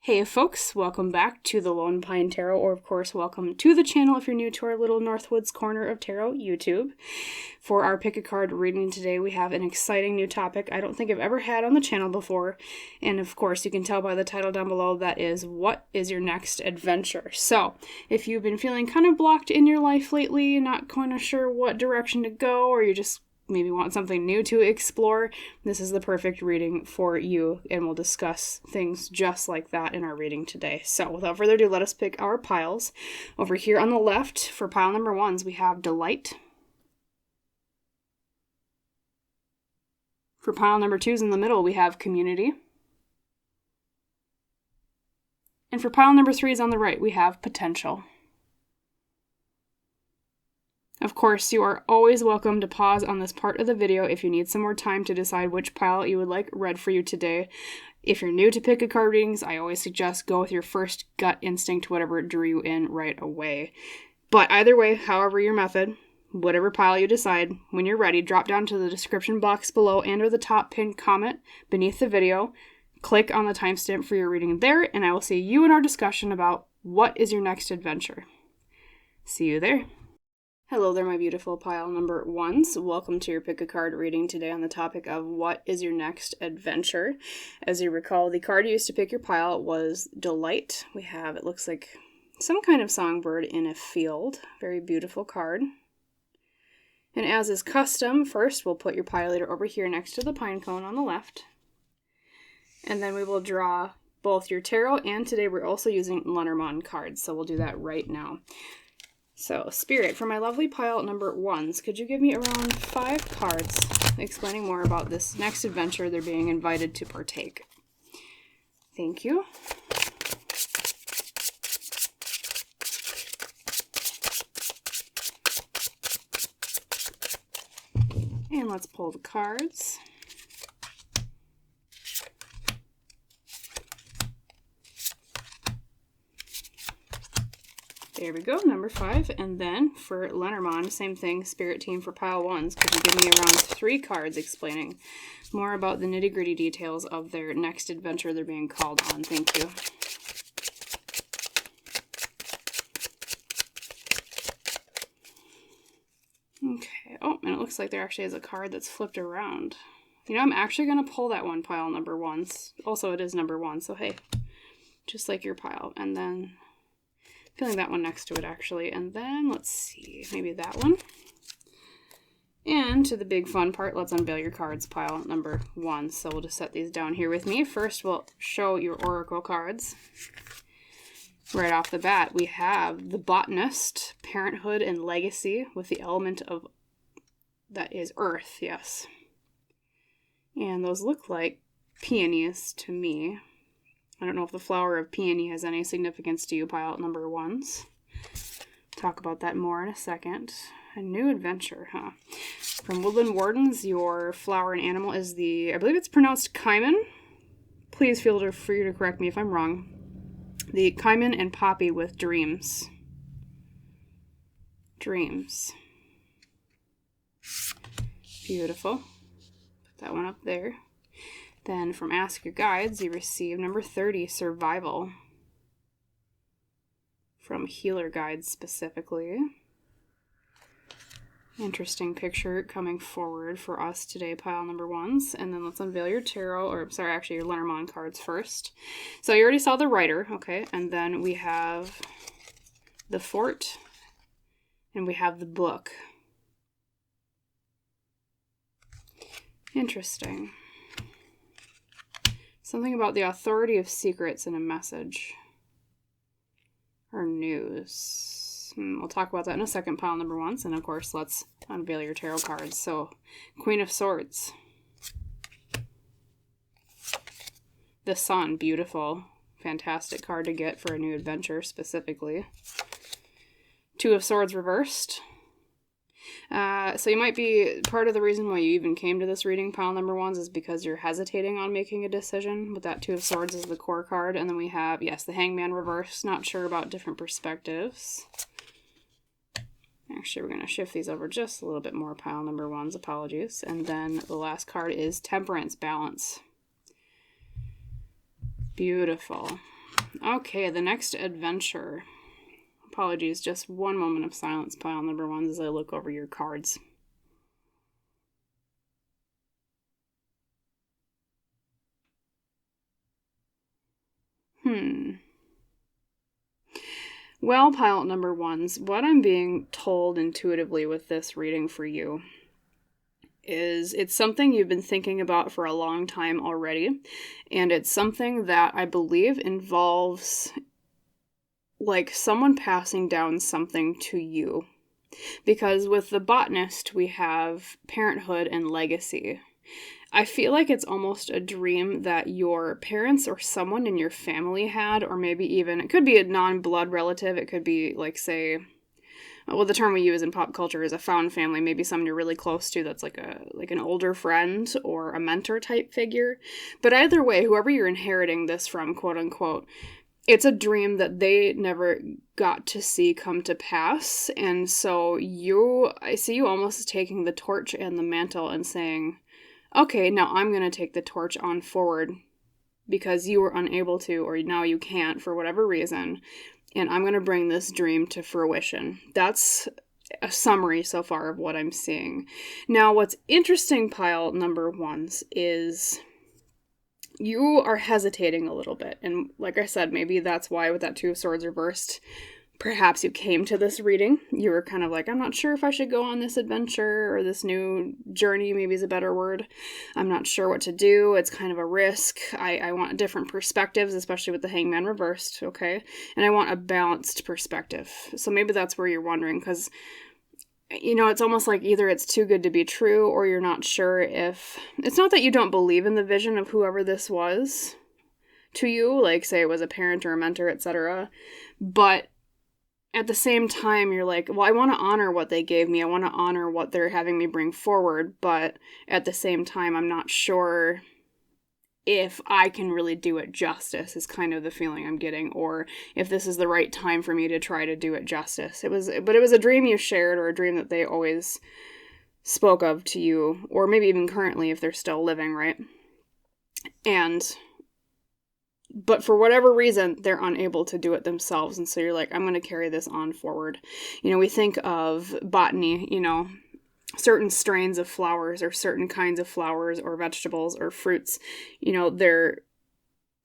Hey folks, welcome back to the Lone Pine Tarot, or of course welcome to the channel if you're new to our little Northwoods Corner of Tarot YouTube. For our pick a card reading today, we have an exciting new topic I don't think I've ever had on the channel before, and of course you can tell by the title down below that is, what is your next adventure? So, if you've been feeling kind of blocked in your life lately, not kind of sure what direction to go, or you just maybe want something new to explore, this is the perfect reading for you, and we'll discuss things just like that in our reading today. So without further ado, let us pick our piles. Over here on the left, for pile number 1s, we have Delight. For pile number 2s in the middle, we have Community. And for pile number 3s on the right, we have Potential. Of course, you are always welcome to pause on this part of the video if you need some more time to decide which pile you would like read for you today. If you're new to pick a card readings, I always suggest go with your first gut instinct, whatever drew you in right away. But either way, however your method, whatever pile you decide, when you're ready, drop down to the description box below and or the top pinned comment beneath the video. Click on the timestamp for your reading there, and I will see you in our discussion about what is your next adventure. See you there. Hello there, my beautiful pile number 1s. Welcome to your pick a card reading today on the topic of what is your next adventure. As you recall, the card you used to pick your pile was Delight. We have, it looks like some kind of songbird in a field. Very beautiful card. And as is custom, first we'll put your pile leader over here next to the pine cone on the left. And then we will draw both your tarot, and today we're also using Lenormand cards, so we'll do that right now. So, Spirit, for my lovely pile number 1s, could you give me around 5 cards explaining more about this next adventure they're being invited to partake? Thank you. And let's pull the cards. There we go, number 5. And then for Lenormand, same thing, Spirit Team for pile 1s. Could you give me around 3 cards explaining more about the nitty-gritty details of their next adventure they're being called on? Thank you. Okay, oh, and it looks like there actually is a card that's flipped around. You know, I'm actually going to pull that one, pile number 1s. Also, it is number 1, so hey, just like your pile. And then feeling that one next to it, actually. And then, let's see, maybe that one. And to the big fun part, let's unveil your cards, pile number 1. So we'll just set these down here with me. First, we'll show your Oracle cards. Right off the bat, we have the Botanist, Parenthood and Legacy, with the element of, that is Earth, yes. And those look like peonies to me. I don't know if the flower of peony has any significance to you, pile number 1s. Talk about that more in a second. A new adventure, huh? From Woodland Wardens, your flower and animal is the, I believe it's pronounced Cayman. Please feel free to correct me if I'm wrong. The Cayman and Poppy with Dreams. Dreams. Beautiful. Put that one up there. Then from Ask Your Guides, you receive number 30, Survival. From Healer Guides specifically. Interesting picture coming forward for us today, pile number 1s. And then let's unveil your tarot, or sorry, actually your Lenormand cards first. So you already saw the Rider, okay? And then we have the Fort, and we have the Book. Interesting. Something about the authority of secrets in a message. Or news. We'll talk about that in a second, pile number 1s. And of course, let's unveil your tarot cards. So, Queen of Swords. The Sun, beautiful. Fantastic card to get for a new adventure, specifically. Two of Swords reversed. So you might be, part of the reason why you even came to this reading, pile number 1s, is because you're hesitating on making a decision. With that Two of Swords as the core card. And then we have, yes, the Hangman reverse. Not sure about different perspectives. Actually, we're going to shift these over just a little bit more, pile number 1s. Apologies. And then the last card is Temperance, Balance. Beautiful. Okay, the next adventure. Apologies, just one moment of silence, pile number one, as I look over your cards. Well, pile number ones, what I'm being told intuitively with this reading for you is it's something you've been thinking about for a long time already, and it's something that I believe involves like someone passing down something to you. Because with the botanist, we have parenthood and legacy. I feel like it's almost a dream that your parents or someone in your family had, or maybe even, it could be a non-blood relative, it could be, like, say, well, the term we use in pop culture is a found family, maybe someone you're really close to that's like an older friend or a mentor type figure. But either way, whoever you're inheriting this from, quote unquote, it's a dream that they never got to see come to pass. And so I see you almost taking the torch and the mantle and saying, okay, now I'm going to take the torch on forward because you were unable to, or now you can't for whatever reason, and I'm going to bring this dream to fruition. That's a summary so far of what I'm seeing. Now, what's interesting, pile number ones, is you are hesitating a little bit. And like I said, maybe that's why with that Two of Swords reversed, perhaps you came to this reading. You were kind of like, I'm not sure if I should go on this adventure or this new journey, maybe is a better word. I'm not sure what to do. It's kind of a risk. I want different perspectives, especially with the Hangman reversed, okay? And I want a balanced perspective. So maybe that's where you're wondering, because, you know, it's almost like either it's too good to be true or you're not sure if... It's not that you don't believe in the vision of whoever this was to you, like say it was a parent or a mentor, etc., but at the same time, you're like, well, I want to honor what they gave me. I want to honor what they're having me bring forward. But at the same time, I'm not sure if I can really do it justice is kind of the feeling I'm getting. Or if this is the right time for me to try to do it justice. But it was a dream you shared, or a dream that they always spoke of to you. Or maybe even currently if they're still living, right? But for whatever reason, they're unable to do it themselves. And so you're like, I'm going to carry this on forward. You know, we think of botany, you know, certain strains of flowers or certain kinds of flowers or vegetables or fruits. You know, they're,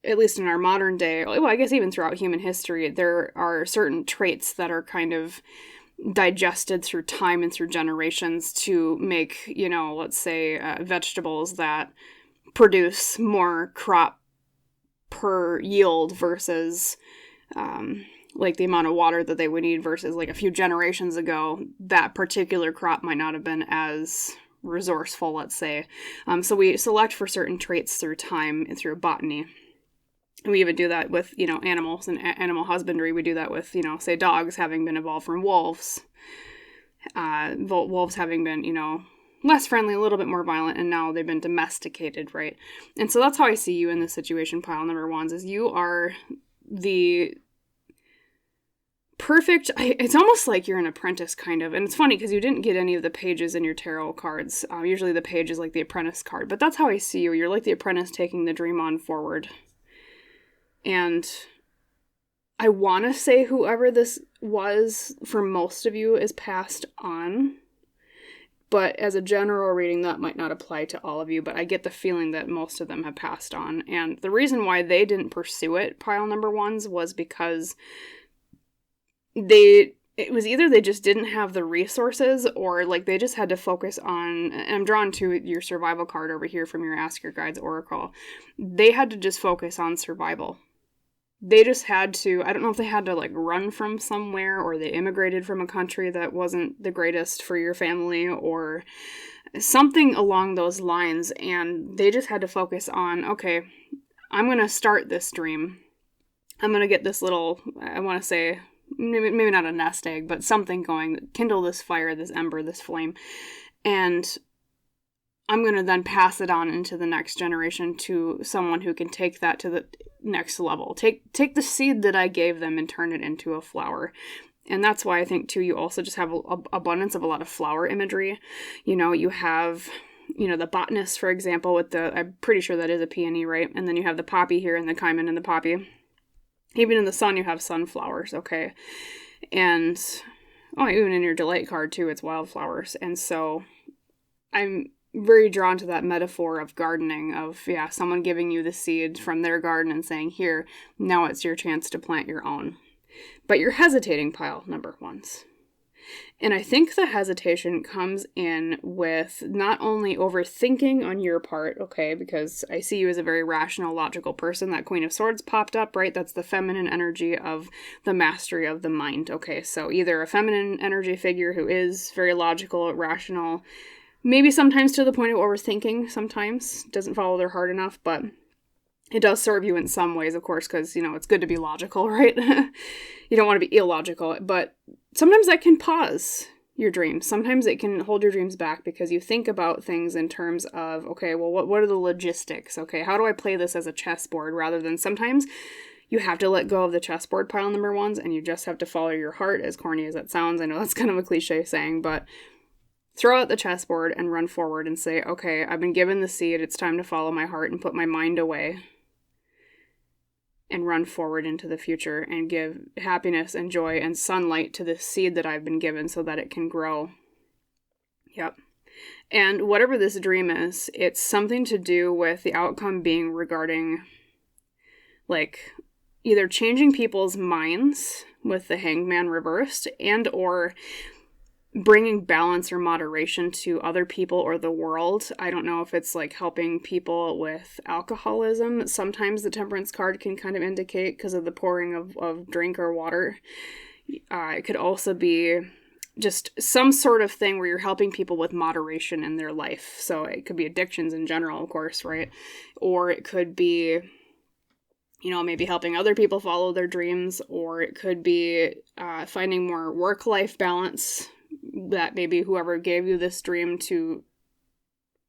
at least in our modern day, well, I guess even throughout human history, there are certain traits that are kind of digested through time and through generations to make, you know, let's say vegetables that produce more crop per yield versus like the amount of water that they would need versus like a few generations ago, that particular crop might not have been as resourceful, let's say. So we select for certain traits through time and through botany. And we even do that with, you know, animals and animal husbandry. We do that with, you know, say dogs having been evolved from wolves. Wolves having been, you know, less friendly, a little bit more violent, and now they've been domesticated, right? And so that's how I see you in this situation, pile number ones, is you are the perfect... It's almost like you're an apprentice, kind of. And it's funny, because you didn't get any of the pages in your tarot cards. Usually the page is like the apprentice card, but that's how I see you. You're like the apprentice taking the dream on forward. And I want to say whoever this was, for most of you, is passed on. But as a general reading, that might not apply to all of you, but I get the feeling that most of them have passed on. And the reason why they didn't pursue it, pile number ones, was because it was either they just didn't have the resources, or like they just had to focus on, and I'm drawn to your survival card over here from your Ask Your Guides Oracle. They had to just focus on survival. They just had to, I don't know if they had to like run from somewhere, or they immigrated from a country that wasn't the greatest for your family, or something along those lines. And they just had to focus on, okay, I'm going to start this dream. I'm going to get this little, I want to say, maybe not a nest egg, but something going, kindle this fire, this ember, this flame. And I'm going to then pass it on into the next generation to someone who can take that to the next level. Take the seed that I gave them and turn it into a flower. And that's why I think, too, you also just have an abundance of a lot of flower imagery. You know, you have, you know, the botanist, for example, with I'm pretty sure that is a peony, right? And then you have the poppy here and the cayman and the poppy. Even in the sun, you have sunflowers, okay? And, even in your delight card, too, it's wildflowers. And so I'm very drawn to that metaphor of gardening, of, someone giving you the seed from their garden and saying, here, now it's your chance to plant your own. But you're hesitating, pile number ones. And I think the hesitation comes in with not only overthinking on your part, okay, because I see you as a very rational, logical person. That Queen of Swords popped up, right? That's the feminine energy of the mastery of the mind, okay? So either a feminine energy figure who is very logical, rational, maybe sometimes to the point of overthinking, sometimes doesn't follow their heart enough, but it does serve you in some ways, of course, because, it's good to be logical, right? You don't want to be illogical, but sometimes that can pause your dreams. Sometimes it can hold your dreams back because you think about things in terms of, okay, well, what are the logistics? Okay, how do I play this as a chessboard rather than sometimes you have to let go of the chessboard, pile number ones, and you just have to follow your heart, as corny as that sounds. I know that's kind of a cliche saying, but throw out the chessboard and run forward and say, okay, I've been given the seed. It's time to follow my heart and put my mind away and run forward into the future and give happiness and joy and sunlight to this seed that I've been given so that it can grow. Yep. And whatever this dream is, it's something to do with the outcome being regarding, like, either changing people's minds with the Hangman reversed and or bringing balance or moderation to other people or the world. I don't know if it's like helping people with alcoholism. Sometimes the Temperance card can kind of indicate because of the pouring of drink or water. It could also be just some sort of thing where you're helping people with moderation in their life. So it could be addictions in general, of course, right? Or it could be, maybe helping other people follow their dreams, or it could be finding more work-life balance, that maybe whoever gave you this dream to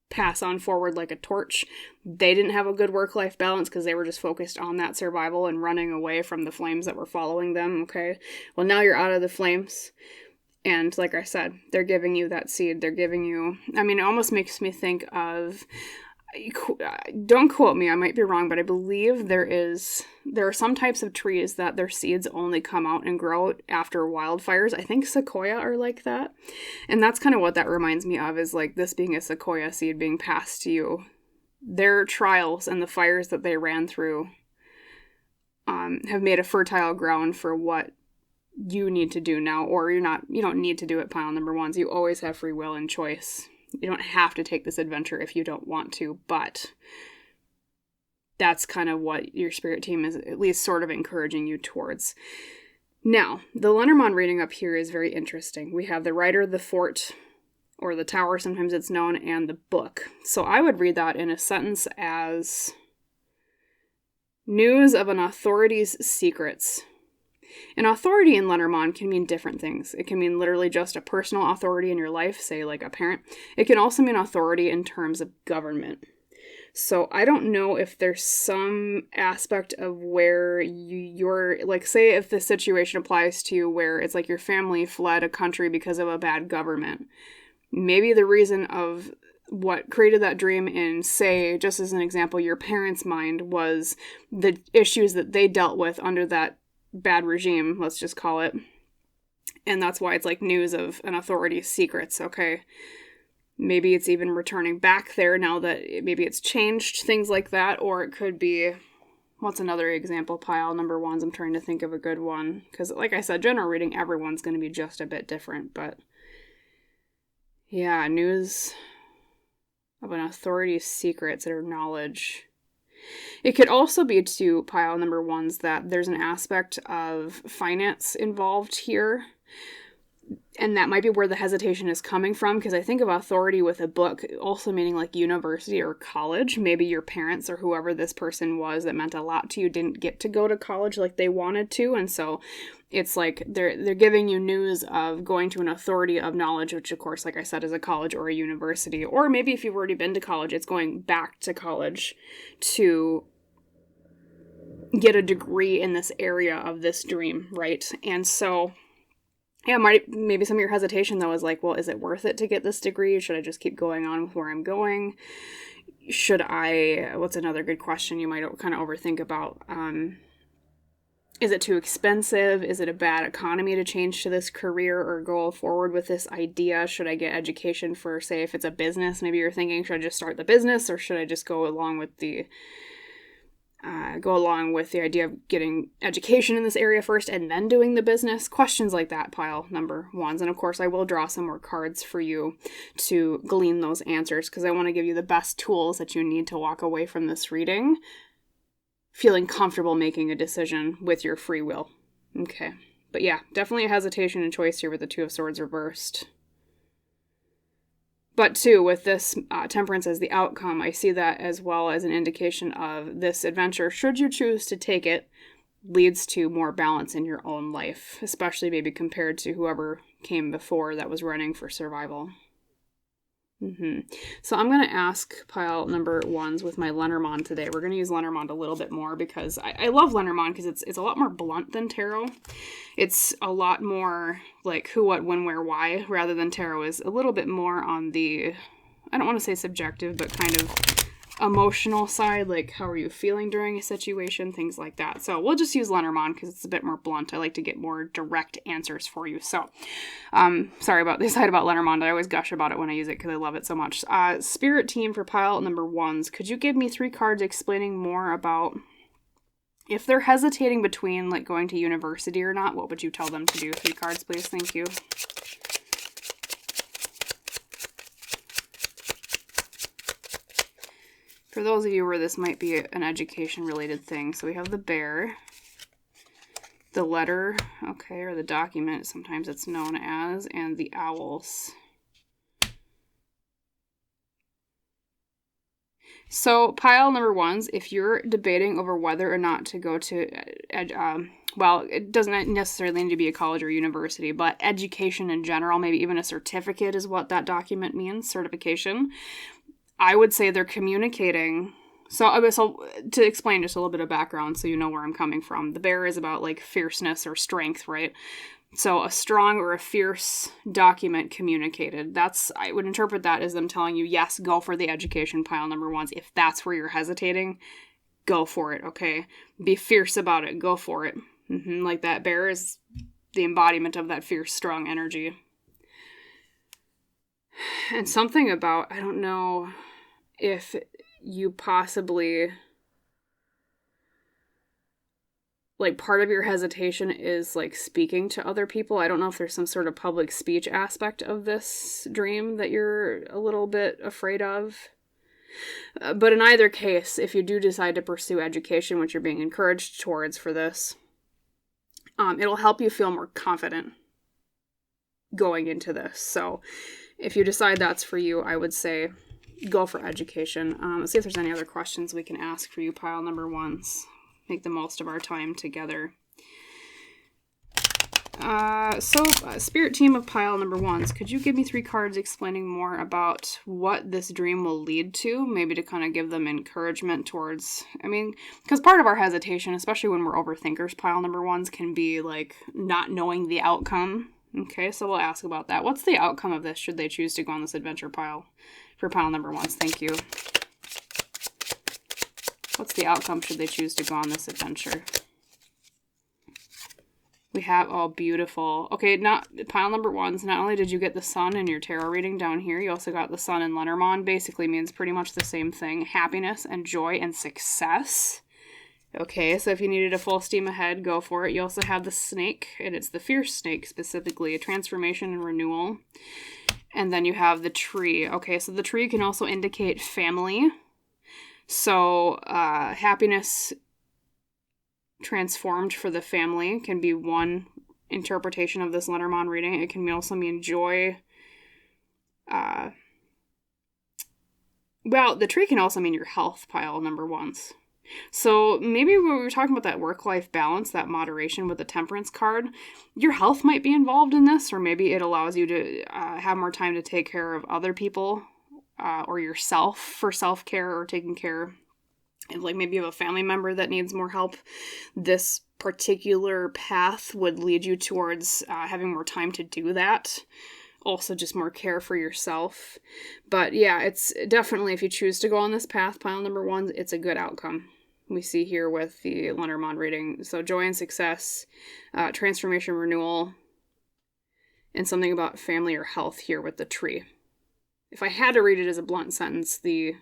pass on forward like a torch, they didn't have a good work-life balance because they were just focused on that survival and running away from the flames that were following them, okay? Well, now you're out of the flames, and like I said, they're giving you that seed. They're giving you, it almost makes me think of, don't quote me, I might be wrong, but I believe there are some types of trees that their seeds only come out and grow after wildfires. I think sequoia are like that. And that's kind of what that reminds me of, is like this being a sequoia seed being passed to you. Their trials and the fires that they ran through have made a fertile ground for what you need to do now, or you don't need to do it, pile number ones. You always have free will and choice. You don't have to take this adventure if you don't want to, but that's kind of what your spirit team is at least sort of encouraging you towards. Now, the Lenormand reading up here is very interesting. We have the Rider, the Fort, or the Tower, sometimes it's known, and the Book. So I would read that in a sentence as news of an authority's secrets. An authority in Lenormand can mean different things. It can mean literally just a personal authority in your life, say like a parent. It can also mean authority in terms of government. So I don't know if there's some aspect of where you're, like, say if the situation applies to you where it's like your family fled a country because of a bad government. Maybe the reason of what created that dream in, say, just as an example, your parents' mind was the issues that they dealt with under that bad regime, let's just call it. And that's why it's like news of an authority's secrets, okay? Maybe it's even returning back there now that maybe it's changed, things like that. Or it could be, what's another example, pile number ones? I'm trying to think of a good one. Because like I said, general reading, everyone's going to be just a bit different. But yeah, news of an authority's secrets or knowledge. It could also be to pile number ones that there's an aspect of finance involved here. And that might be where the hesitation is coming from, because I think of authority with a book also meaning like university or college. Maybe your parents or whoever this person was that meant a lot to you didn't get to go to college like they wanted to. And so it's like they're giving you news of going to an authority of knowledge, which of course, like I said, is a college or a university. Or maybe if you've already been to college, it's going back to college to get a degree in this area of this dream, right? And so yeah, maybe some of your hesitation, though, is like, well, is it worth it to get this degree? Should I just keep going on with where I'm going? What's another good question you might kind of overthink about? Is it too expensive? Is it a bad economy to change to this career or go forward with this idea? Should I get education for, say, if it's a business, maybe you're thinking, should I just start the business, or should I just go along with the idea of getting education in this area first and then doing the business? Questions like that, pile number ones. And of course, I will draw some more cards for you to glean those answers, because I want to give you the best tools that you need to walk away from this reading feeling comfortable making a decision with your free will. Okay. But yeah, definitely a hesitation and choice here with the Two of Swords reversed. But too, with this Temperance as the outcome, I see that as well as an indication of this adventure, should you choose to take it, leads to more balance in your own life, especially maybe compared to whoever came before that was running for survival. So I'm going to ask pile number ones with my Lenormand today. We're going to use Lenormand a little bit more because I love Lenormand because it's a lot more blunt than tarot. It's a lot more like who, what, when, where, why, rather than tarot is a little bit more on the, I don't want to say subjective, but kind of emotional side, like how are you feeling during a situation, things like that. So we'll just use Lenormand because it's a bit more blunt. I like to get more direct answers for you. So sorry about this side about Lenormand. I always gush about it when I use it because I love it so much. Spirit team for pile number ones, could you give me 3 cards explaining more about if they're hesitating between like going to university or not? What would you tell them to do? 3 cards, please. Thank you. For those of you where this might be an education-related thing, so we have the bear, the letter, okay, or the document, sometimes it's known as, and the owls. So pile number ones, if you're debating over whether or not to go to, well, it doesn't necessarily need to be a college or university, but education in general, maybe even a certificate is what that document means, certification. I would say they're communicating. So to explain just a little bit of background so you know where I'm coming from. The bear is about like fierceness or strength, right? So a strong or a fierce document communicated. I would interpret that as them telling you, yes, go for the education pile number ones. If that's where you're hesitating, go for it, okay? Be fierce about it. Go for it. Like that bear is the embodiment of that fierce, strong energy. And something about, I don't know if you possibly, like part of your hesitation is like speaking to other people. I don't know if there's some sort of public speech aspect of this dream that you're a little bit afraid of. But in either case, if you do decide to pursue education, which you're being encouraged towards for this, it'll help you feel more confident going into this. So if you decide that's for you, I would say go for education. Let's see if there's any other questions we can ask for you, pile number ones. Make the most of our time together. Spirit team of pile number ones, could you give me 3 cards explaining more about what this dream will lead to? Maybe to kind of give them encouragement towards, because part of our hesitation, especially when we're overthinkers, pile number ones, can be like not knowing the outcome. Okay, so we'll ask about that. What's the outcome of this should they choose to go on this adventure pile for pile number ones? Thank you. What's the outcome should they choose to go on this adventure? We have, oh, beautiful. Okay, pile number ones, not only did you get the sun in your tarot reading down here, you also got the sun in Lenormand. Basically means pretty much the same thing. Happiness and joy and success. Okay, so if you needed a full steam ahead, go for it. You also have the snake, and it's the fierce snake specifically, a transformation and renewal. And then you have the tree. Okay, so the tree can also indicate family. So happiness transformed for the family can be one interpretation of this Lenormand reading. It can also mean joy. Well, the tree can also mean your health, pile number ones. So maybe when we were talking about that work-life balance, that moderation with the temperance card, your health might be involved in this, or maybe it allows you to have more time to take care of other people or yourself for self-care or taking care. And like maybe you have a family member that needs more help. This particular path would lead you towards having more time to do that. Also just more care for yourself. But yeah, it's definitely, if you choose to go on this path, pile number one, it's a good outcome. we see here with the Lenormand reading. So joy and success, transformation, renewal, and something about family or health here with the tree. If I had to read it as a blunt sentence, the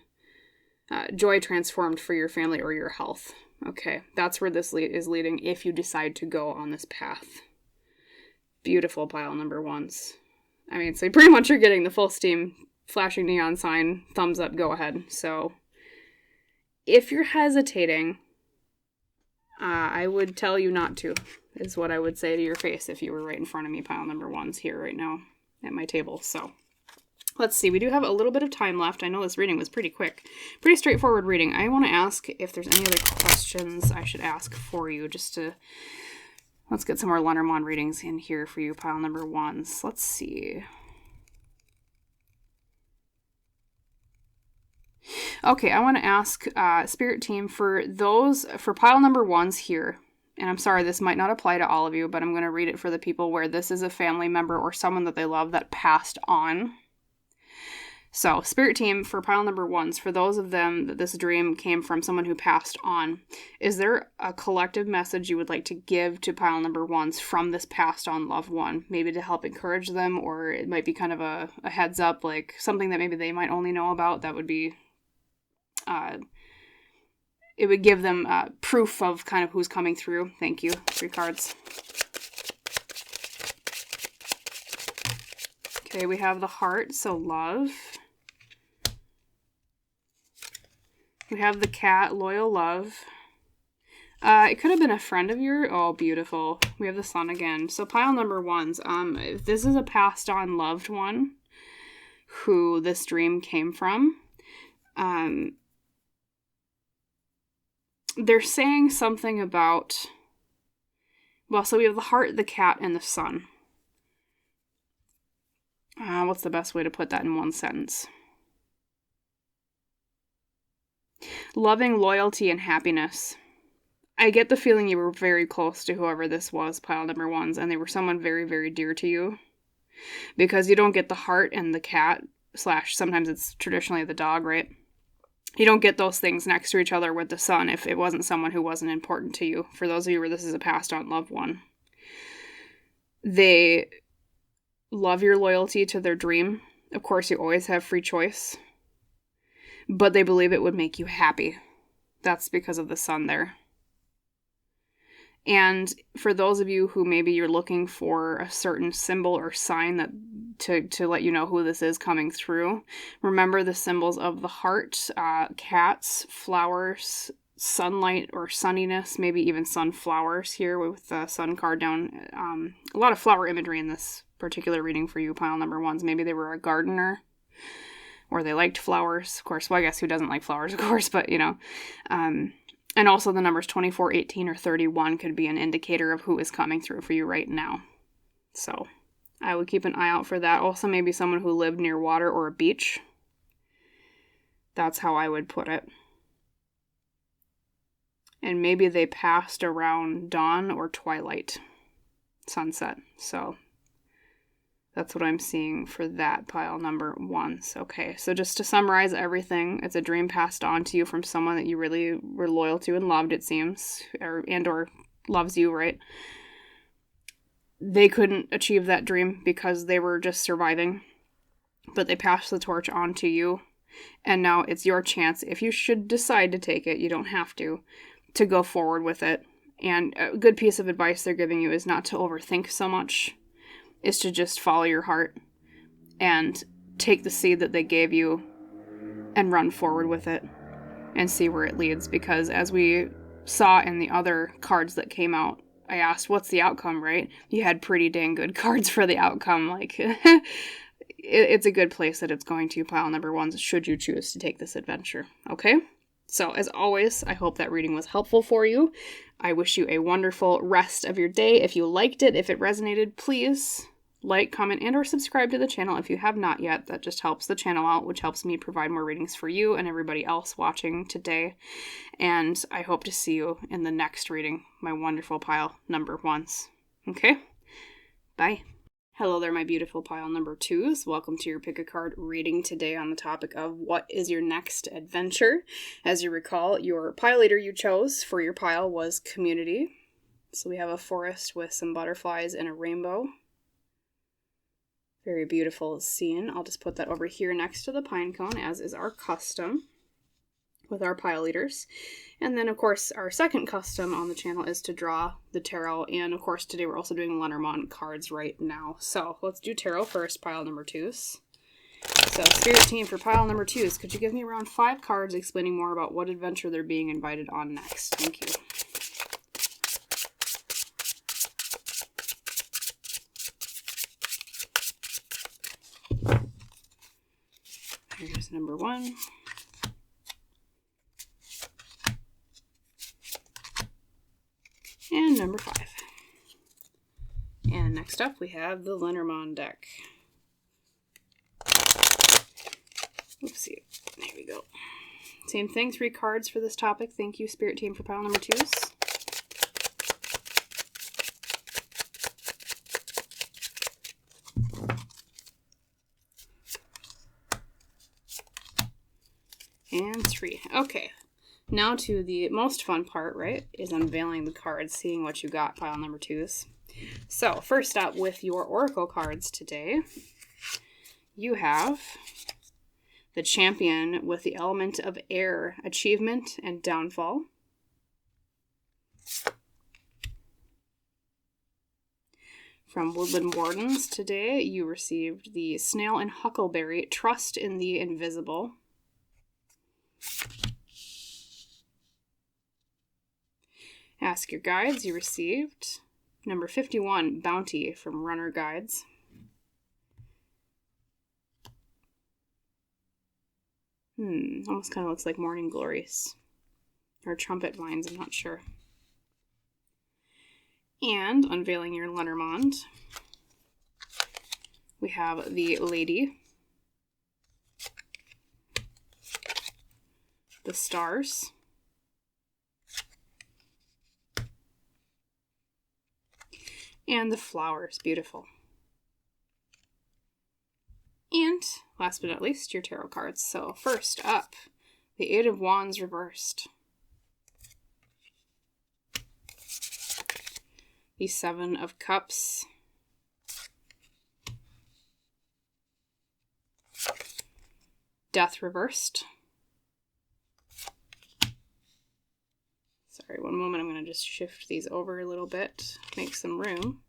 joy transformed for your family or your health. Okay, that's where this is leading if you decide to go on this path. Beautiful pile number ones. I mean, so pretty much you're getting the full steam, flashing neon sign, thumbs up, go ahead. So if you're hesitating, I would tell you not to, is what I would say to your face if you were right in front of me, pile number ones here right now at my table. So let's see, we do have a little bit of time left. I know this reading was pretty quick. Pretty straightforward reading. I want to ask if there's any other questions I should ask for you, just to... Let's get some more Lenormand readings in here for you, pile number ones. Let's see. Okay, I want to ask Spirit Team for pile number ones here. And I'm sorry, this might not apply to all of you, but I'm going to read it for the people where this is a family member or someone that they love that passed on. So, Spirit Team, for pile number ones, for those of them that this dream came from someone who passed on, is there a collective message you would like to give to pile number ones from this passed on loved one? Maybe to help encourage them, or it might be kind of a heads up, like something that maybe they might only know about that would be, it would give them proof of kind of who's coming through. Thank you. 3 cards. Okay, we have the heart, so love. We have the cat, loyal love. It could have been a friend of yours. Oh, beautiful. We have the sun again. So pile number ones. If this is a passed on loved one who this dream came from, they're saying something about, well, so we have the heart, the cat, and the sun. What's the best way to put that in one sentence? Loving, loyalty, and happiness. I get the feeling you were very close to whoever this was, pile number ones, and they were someone very, very dear to you. Because you don't get the heart and the cat, / sometimes it's traditionally the dog, right? You don't get those things next to each other with the sun if it wasn't someone who wasn't important to you. For those of you where this is a passed on loved one. They love your loyalty to their dream. Of course, you always have free choice. But they believe it would make you happy. That's because of the sun there. And for those of you who maybe you're looking for a certain symbol or sign that to let you know who this is coming through, remember the symbols of the heart, cats, flowers, sunlight or sunniness, maybe even sunflowers here with the sun card down. A lot of flower imagery in this particular reading for you, pile number ones. Maybe they were a gardener or they liked flowers. Of course, well, I guess who doesn't like flowers, of course, but you know. And also the numbers 24, 18, or 31 could be an indicator of who is coming through for you right now. So I would keep an eye out for that. Also maybe someone who lived near water or a beach. That's how I would put it. And maybe they passed around dawn or twilight, sunset. So that's what I'm seeing for that pile number ones. Okay, so just to summarize everything, it's a dream passed on to you from someone that you really were loyal to and loved, it seems, or loves you, right? They couldn't achieve that dream because they were just surviving, but they passed the torch on to you, and now it's your chance, if you should decide to take it, you don't have to go forward with it. And a good piece of advice they're giving you is not to overthink so much, is to just follow your heart and take the seed that they gave you and run forward with it and see where it leads. Because as we saw in the other cards that came out, I asked, what's the outcome, right? You had pretty dang good cards for the outcome. Like, it's a good place that it's going to, pile number ones, should you choose to take this adventure. Okay? So, as always, I hope that reading was helpful for you. I wish you a wonderful rest of your day. If you liked it, if it resonated, please like, comment, and or subscribe to the channel if you have not yet. That just helps the channel out, which helps me provide more readings for you and everybody else watching today. And I hope to see you in the next reading, my wonderful pile number ones. Okay? Bye. Hello there, my beautiful pile number 2s. Welcome to your pick a card reading today on the topic of what is your next adventure. As you recall, your pile leader you chose for your pile was community. So we have a forest with some butterflies and a rainbow. Very beautiful scene. I'll just put that over here next to the pine cone, as is our custom with our pile leaders. And then, of course, our second custom on the channel is to draw the tarot. And, of course, today we're also doing Lenormand cards right now. So let's do tarot first, pile number 2s. So, Spirit Team for pile number 2s, could you give me around 5 cards explaining more about what adventure they're being invited on next? Thank you. Here's number 1. And number 5. And next up we have the Lenormand deck. Oopsie. There we go. Same thing, 3 cards for this topic. Thank you, Spirit Team, for pile number 2s. And 3. Okay. Now to the most fun part, right, is unveiling the cards, seeing what you got, pile number 2s. So, first up with your Oracle cards today, you have the Champion with the element of air, achievement and downfall. From Woodland Wardens today, you received the Snail and Huckleberry, trust in the invisible. Ask Your Guides, you received number 51, Bounty, from Runner Guides. Almost kind of looks like Morning Glories. Or Trumpet Vines, I'm not sure. And unveiling your Lenormand, we have the Lady, the Stars, and the Flowers. Beautiful. And last but not least, your tarot cards. So first up, the 8 of Wands reversed, the 7 of Cups, Death reversed. Sorry, one moment, I'm going to just shift these over a little bit, make some room.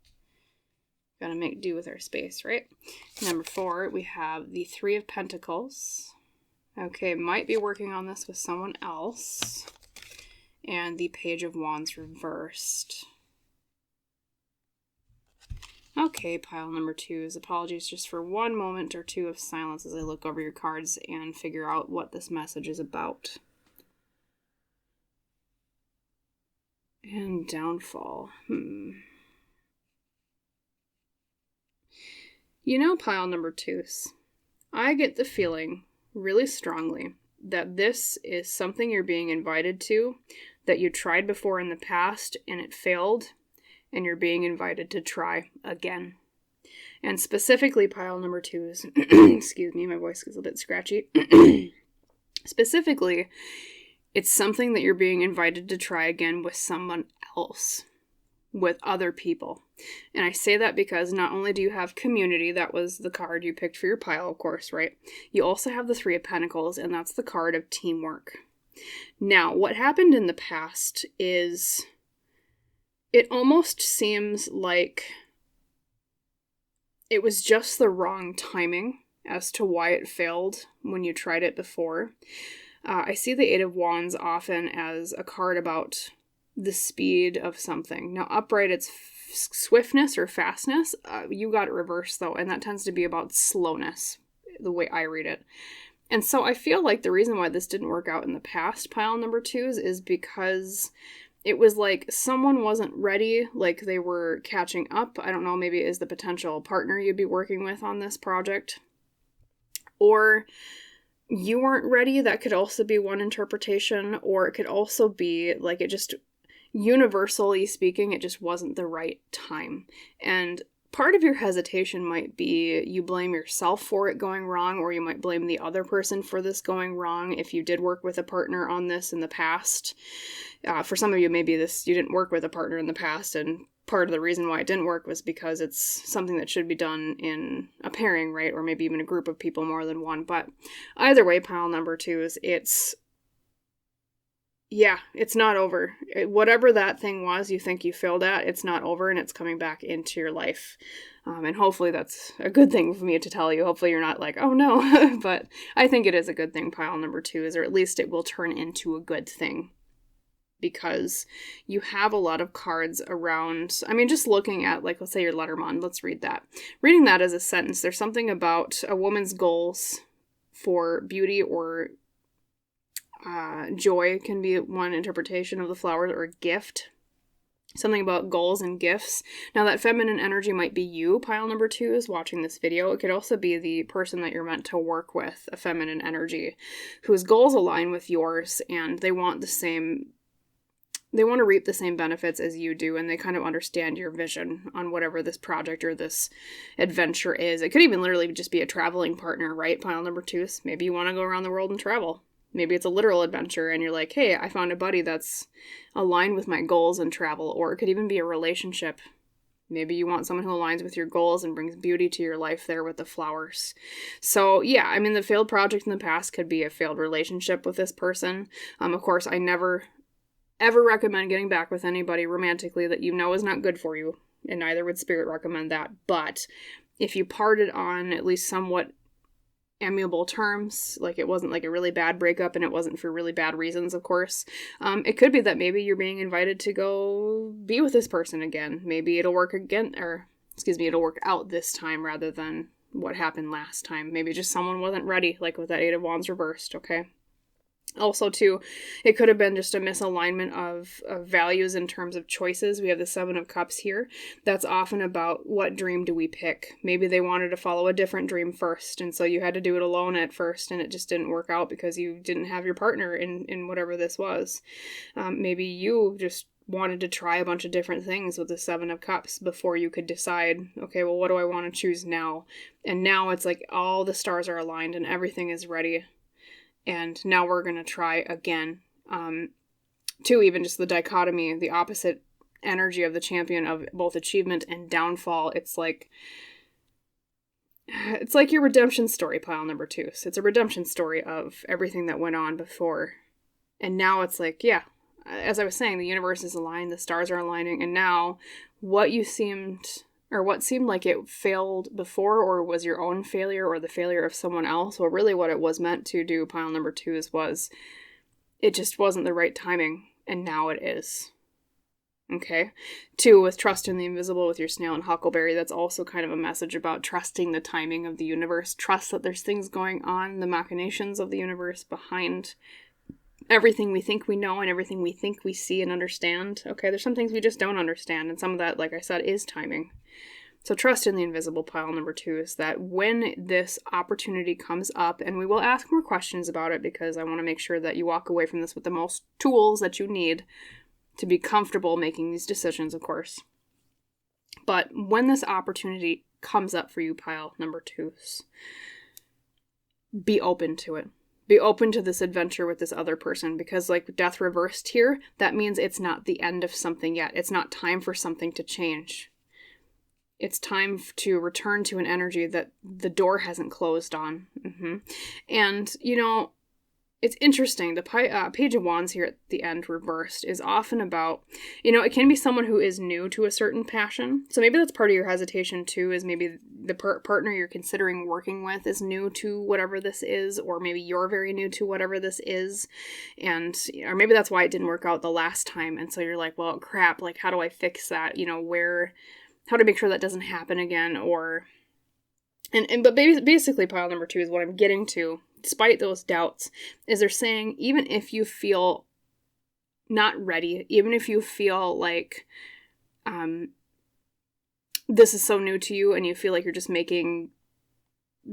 Gotta make do with our space, right? Number 4, we have the 3 of Pentacles. Okay, might be working on this with someone else. And the Page of Wands reversed. Okay, pile number 2s. Apologies just for one moment or two of silence as I look over your cards and figure out what this message is about. And downfall. You know, pile number 2s, I get the feeling really strongly that this is something you're being invited to, that you tried before in the past and it failed, and you're being invited to try again. And specifically, pile number 2s, excuse me, my voice is a bit scratchy. Specifically, it's something that you're being invited to try again with someone else, with other people. And I say that because not only do you have community, that was the card you picked for your pile, of course, right? You also have the 3 of Pentacles, and that's the card of teamwork. Now, what happened in the past is it almost seems like it was just the wrong timing as to why it failed when you tried it before. I see the 8 of Wands often as a card about the speed of something. Now, upright, it's swiftness or fastness. You got it reversed, though, and that tends to be about slowness, the way I read it. And so I feel like the reason why this didn't work out in the past, pile number 2s, is because it was like someone wasn't ready, like they were catching up. I don't know, maybe it is the potential partner you'd be working with on this project. Or you weren't ready. That could also be one interpretation. Or it could also be like it just, universally speaking, it just wasn't the right time. And part of your hesitation might be you blame yourself for it going wrong, or you might blame the other person for this going wrong if you did work with a partner on this in the past. For some of you, maybe you didn't work with a partner in the past, and part of the reason why it didn't work was because it's something that should be done in a pairing, right? Or maybe even a group of people, more than one. But either way, pile number 2 is it's not over. Whatever that thing was you think you failed at, it's not over, and it's coming back into your life. And hopefully that's a good thing for me to tell you. Hopefully you're not like, oh no. But I think it is a good thing, pile number 2 is, or at least it will turn into a good thing. Because you have a lot of cards around, I mean, just looking at, like, let's say your Lenormand, let's read that. Reading that as a sentence, there's something about a woman's goals for beauty or joy can be one interpretation of the flowers, or a gift. Something about goals and gifts. Now, that feminine energy might be you, pile number 2 is watching this video. It could also be the person that you're meant to work with, a feminine energy, whose goals align with yours, and they want to reap the same benefits as you do, and they kind of understand your vision on whatever this project or this adventure is. It could even literally just be a traveling partner, right? Pile number 2 is maybe you want to go around the world and travel. Maybe it's a literal adventure, and you're like, hey, I found a buddy that's aligned with my goals and travel. Or it could even be a relationship. Maybe you want someone who aligns with your goals and brings beauty to your life there with the flowers. So, yeah, I mean, the failed project in the past could be a failed relationship with this person. Of course, I never ever recommend getting back with anybody romantically that you know is not good for you, and neither would Spirit recommend that. But if you parted on at least somewhat amiable terms, like it wasn't like a really bad breakup and it wasn't for really bad reasons, of course, it could be that maybe you're being invited to go be with this person again. Maybe it'll work again, or it'll work out this time rather than what happened last time. Maybe just someone wasn't ready, like with that 8 of Wands reversed, okay? Also, too, it could have been just a misalignment of values in terms of choices. We have the 7 of Cups here. That's often about what dream do we pick. Maybe they wanted to follow a different dream first, and so you had to do it alone at first, and it just didn't work out because you didn't have your partner in whatever this was. Maybe you just wanted to try a bunch of different things with the 7 of Cups before you could decide, okay, well, what do I want to choose now? And now it's like all the stars are aligned and everything is ready. And now we're going to try again. Too, even just the dichotomy, the opposite energy of the champion of both achievement and downfall. It's like your redemption story, pile number 2. So it's a redemption story of everything that went on before. And now it's like, yeah, as I was saying, the universe is aligned, the stars are aligning, and now what seemed like it failed before, or was your own failure or the failure of someone else, or really what it was meant to do, pile number 2 was it just wasn't the right timing, and now it is. Okay? 2, with trust in the invisible with your snail and huckleberry, that's also kind of a message about trusting the timing of the universe. Trust that there's things going on, the machinations of the universe behind everything we think we know and everything we think we see and understand. Okay, there's some things we just don't understand, and some of that, like I said, is timing. So trust in the invisible, pile number 2, is that when this opportunity comes up, and we will ask more questions about it because I want to make sure that you walk away from this with the most tools that you need to be comfortable making these decisions, of course. But when this opportunity comes up for you, pile number 2s, be open to it. Be open to this adventure with this other person, because like death reversed here, that means it's not the end of something yet. It's not time for something to change. It's time to return to an energy that the door hasn't closed on. And, it's interesting. The Page of Wands here at the end reversed is often about, it can be someone who is new to a certain passion. So maybe that's part of your hesitation too, is maybe the partner you're considering working with is new to whatever this is, or maybe you're very new to whatever this is. Or maybe that's why it didn't work out the last time. And so you're like, well, crap, like, how do I fix that? How to make sure that doesn't happen again, but basically pile number 2 is what I'm getting to, despite those doubts, is they're saying, even if you feel not ready, even if you feel like this is so new to you and you feel like you're just making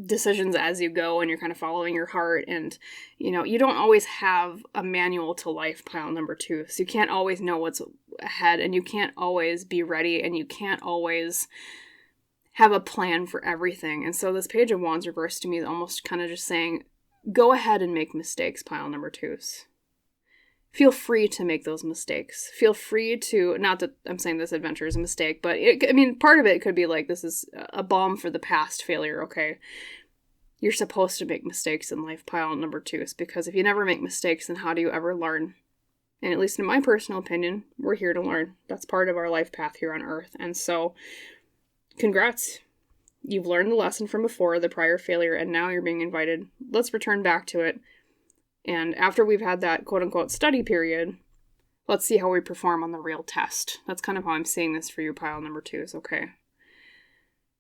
decisions as you go and you're kind of following your heart, and you don't always have a manual to life, pile number 2, so you can't always know what's ahead, and you can't always be ready, and you can't always have a plan for everything. And so this Page of Wands reversed to me is almost kind of just saying, go ahead and make mistakes, pile number 2s. Feel free to make those mistakes. Feel free to, not that I'm saying this adventure is a mistake, but part of it could be like, this is a balm for the past failure, okay? You're supposed to make mistakes in life, pile number 2s, because if you never make mistakes, then how do you ever learn? And at least in my personal opinion, we're here to learn. That's part of our life path here on Earth. And so, congrats. You've learned the lesson from before, the prior failure, and now you're being invited. Let's return back to it. And after we've had that quote-unquote study period, let's see how we perform on the real test. That's kind of how I'm seeing this for you, pile number 2s, okay?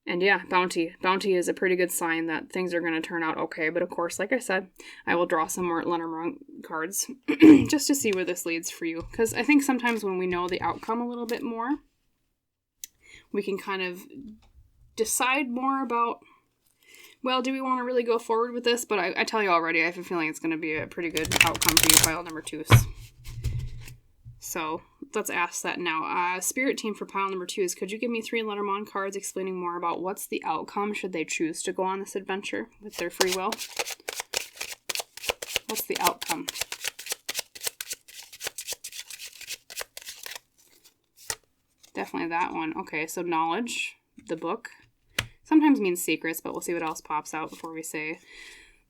And yeah, Bounty. Bounty is a pretty good sign that things are going to turn out okay. But of course, like I said, I will draw some more Lenormand cards just to see where this leads for you. Because I think sometimes when we know the outcome a little bit more, we can kind of decide more about, well, do we want to really go forward with this? But I tell you already, I have a feeling it's going to be a pretty good outcome for you, pile number 2s. So let's ask that now. Spirit team for pile number 2s, could you give me 3 Lenormand cards explaining more about what's the outcome should they choose to go on this adventure with their free will? What's the outcome? Definitely that one. Okay, so knowledge, the book. Sometimes means secrets, but we'll see what else pops out before we say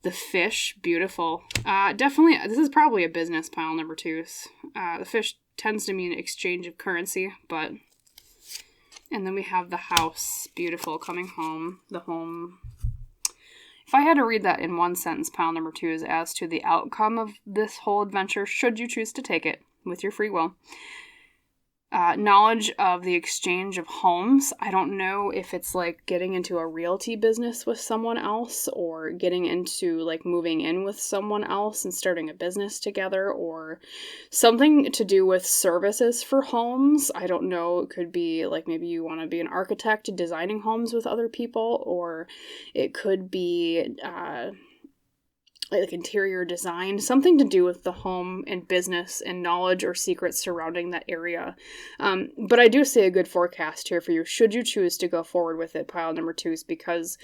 the fish. Beautiful. Definitely, this is probably a business, pile number 2s. The fish tends to mean exchange of currency, but... And then we have the house. Beautiful. Coming home. The home. If I had to read that in one sentence, pile number 2s, as to the outcome of this whole adventure, should you choose to take it with your free will. Knowledge of the exchange of homes. I don't know if it's like getting into a realty business with someone else, or getting into like moving in with someone else and starting a business together, or something to do with services for homes. I don't know. It could be like maybe you want to be an architect designing homes with other people, or it could be like interior design, something to do with the home and business and knowledge or secrets surrounding that area. But I do see a good forecast here for you, should you choose to go forward with it, pile number 2s, because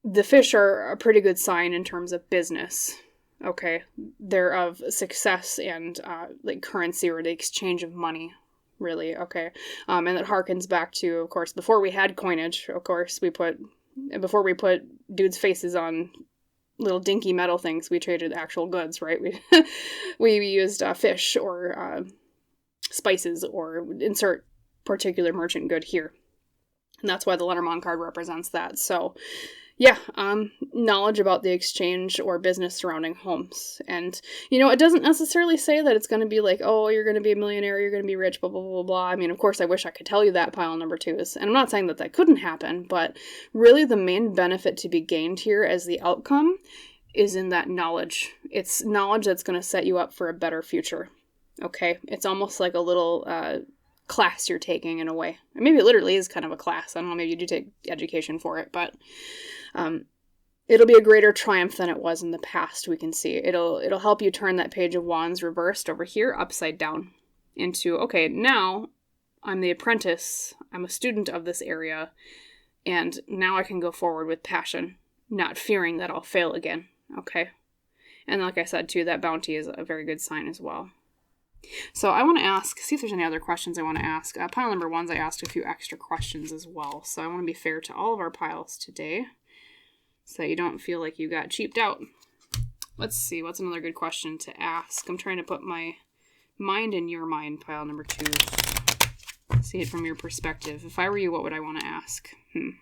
the fish are a pretty good sign in terms of business. Okay, they're of success and like currency or the exchange of money, really. Okay, and that harkens back to, of course, before we had coinage, of course, before we put dudes' faces on little dinky metal things, we traded actual goods, right? We used fish or spices, or insert particular merchant good here. And that's why the Lenormand card represents that. So yeah, knowledge about the exchange or business surrounding homes. And, it doesn't necessarily say that it's going to be like, oh, you're going to be a millionaire, you're going to be rich, blah, blah, blah, blah. I mean, of course, I wish I could tell you that, pile number 2s. And I'm not saying that that couldn't happen, but really the main benefit to be gained here as the outcome is in that knowledge. It's knowledge that's going to set you up for a better future. Okay? It's almost like a little class you're taking in a way. Or maybe it literally is kind of a class. I don't know, maybe you do take education for it, but it'll be a greater triumph than it was in the past, we can see. It'll help you turn that Page of Wands reversed over here upside down into, okay, now I'm the apprentice, I'm a student of this area, and now I can go forward with passion, not fearing that I'll fail again, okay? And like I said, too, that bounty is a very good sign as well. So I want to see if there's any other questions I want to ask. Pile number 1s, I asked a few extra questions as well. So I want to be fair to all of our piles today, so you don't feel like you got cheaped out. Let's see, what's another good question to ask? I'm trying to put my mind in your mind, pile number 2. See it from your perspective. If I were you, what would I want to ask? I'm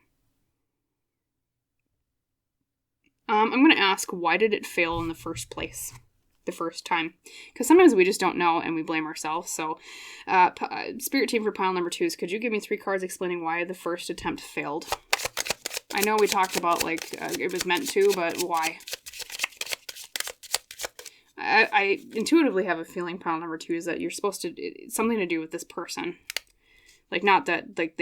going to ask, why did it fail in the first place? The first time, because sometimes we just don't know and we blame ourselves. So spirit team for pile number 2s, could you give me 3 cards explaining why the first attempt failed? I know we talked about like it was meant to, but why? I intuitively have a feeling, pile number 2, is that you're supposed to, it's something to do with this person, like not that like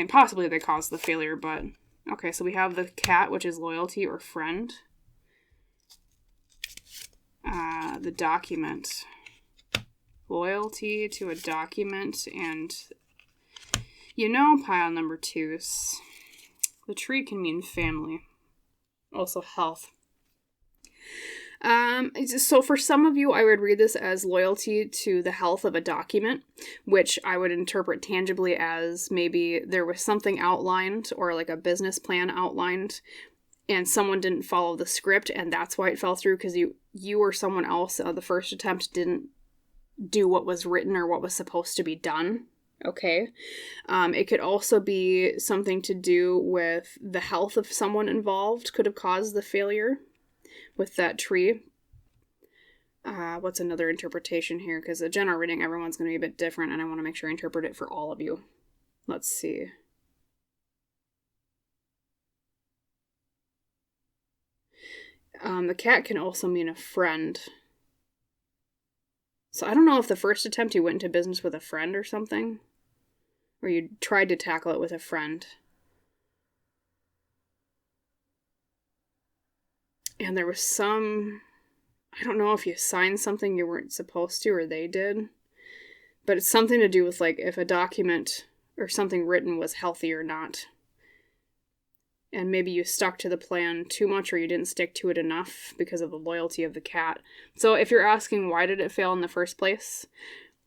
possibly they caused the failure, but okay. So we have the cat, which is loyalty or friend. The document, loyalty to a document, and pile number 2s, The tree can mean family. Also health. So for some of you, I would read this as loyalty to the health of a document, which I would interpret tangibly as maybe there was something outlined or like a business plan outlined and someone didn't follow the script and that's why it fell through because you or someone else the first attempt didn't do what was written or what was supposed to be done. Okay. It could also be something to do with the health of someone involved could have caused the failure with that tree. What's another interpretation here? Because a general reading, everyone's going to be a bit different, and I want to make sure I interpret it for all of you. Let's see. The cat can also mean a friend. So I don't know if the first attempt you went into business with a friend or something, or you tried to tackle it with a friend. And there was I don't know if you signed something you weren't supposed to or they did, but it's something to do with like if a document or something written was healthy or not. And maybe you stuck to the plan too much or you didn't stick to it enough because of the loyalty of the cat. So if you're asking why did it fail in the first place,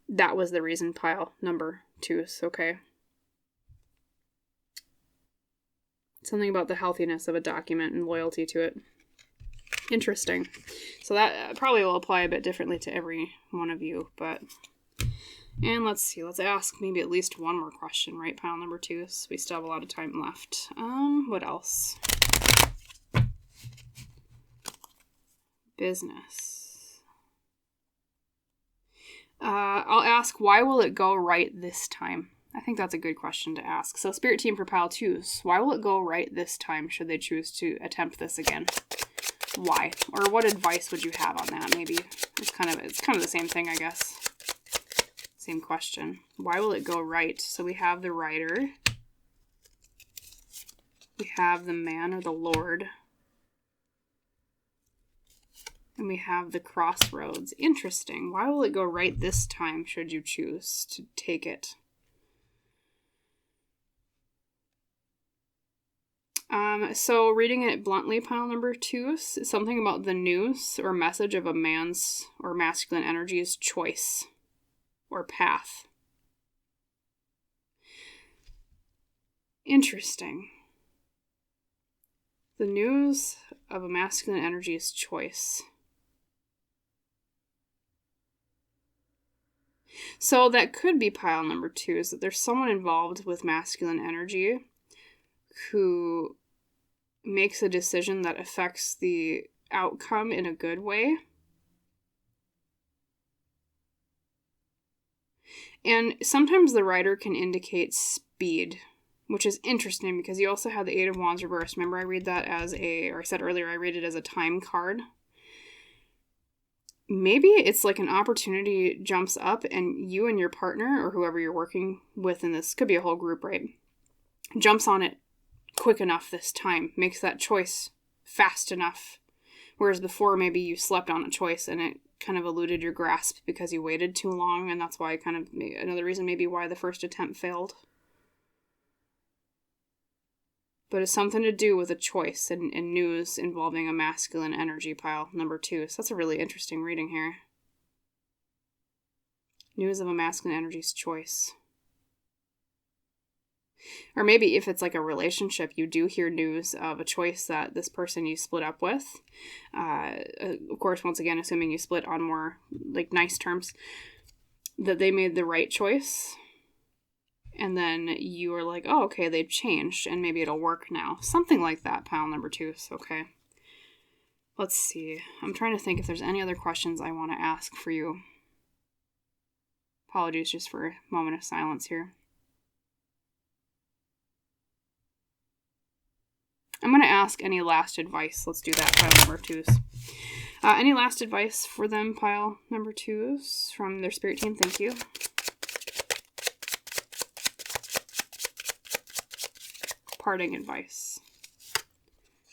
that was the reason, pile number 2. Okay. Something about the healthiness of a document and loyalty to it. Interesting. So that probably will apply a bit differently to every one of you, but... And let's see, let's ask maybe at least one more question, right? Pile number 2, so we still have a lot of time left. What else? Business. I'll ask, why will it go right this time? I think that's a good question to ask. So Spirit Team for Pile 2s, why will it go right this time should they choose to attempt this again? Why? Or what advice would you have on that, maybe? It's kind of the same thing, I guess. Same question. Why will it go right? So we have the Rider. We have the Man or the Lord. And we have the Crossroads. Interesting. Why will it go right this time should you choose to take it? So reading it bluntly, pile number 2, something about the news or message of a man's or masculine energy's choice or path. Interesting. The news of a masculine energy's choice. So that could be pile number 2, is that there's someone involved with masculine energy who makes a decision that affects the outcome in a good way. And sometimes the Rider can indicate speed, which is interesting because you also have the 8 of Wands reversed. Remember I read that as I said earlier, I read it as a time card. Maybe it's like an opportunity jumps up and you and your partner or whoever you're working with, and this could be a whole group, right, jumps on it quick enough this time, makes that choice fast enough. Whereas before, maybe you slept on a choice and it kind of eluded your grasp because you waited too long, and that's why another reason maybe why the first attempt failed. But it's something to do with a choice and news involving a masculine energy, pile number 2. So that's a really interesting reading here. News of a masculine energy's choice. Or maybe if it's like a relationship, you do hear news of a choice that this person you split up with, of course, once again, assuming you split on more like nice terms, that they made the right choice. And then you are like, oh, okay, they've changed and maybe it'll work now. Something like that, pile number 2. So, okay. Let's see. I'm trying to think if there's any other questions I want to ask for you. Apologies just for a moment of silence here. I'm going to ask any last advice. Let's do that, pile number 2s. Any last advice for them, pile number 2s, from their Spirit Team? Thank you. Parting advice.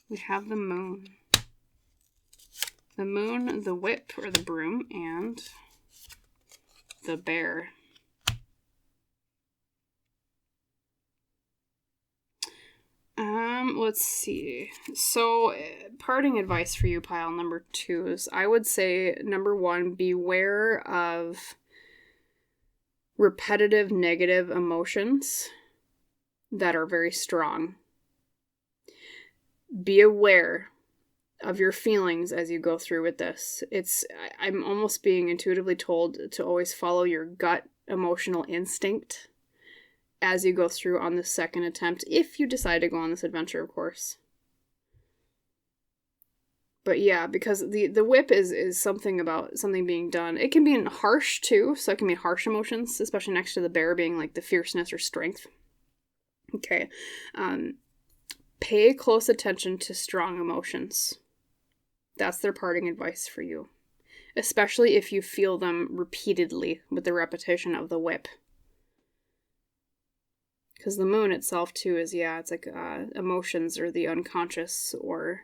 We have the Moon. The Moon, the Whip, or the Broom, and the Bear. let's see. So, parting advice for you, pile number 2s. I would say, number 1, beware of repetitive negative emotions that are very strong. Be aware of your feelings as you go through with this. I'm almost being intuitively told to always follow your gut emotional instinct as you go through on the second attempt, if you decide to go on this adventure, of course. But yeah, because the whip is something about something being done. It can be in harsh too, so it can be harsh emotions, especially next to the bear being like the fierceness or strength. Okay. Pay close attention to strong emotions. That's their parting advice for you. Especially if you feel them repeatedly with the repetition of the whip. Because the moon itself, too, is, it's like emotions or the unconscious or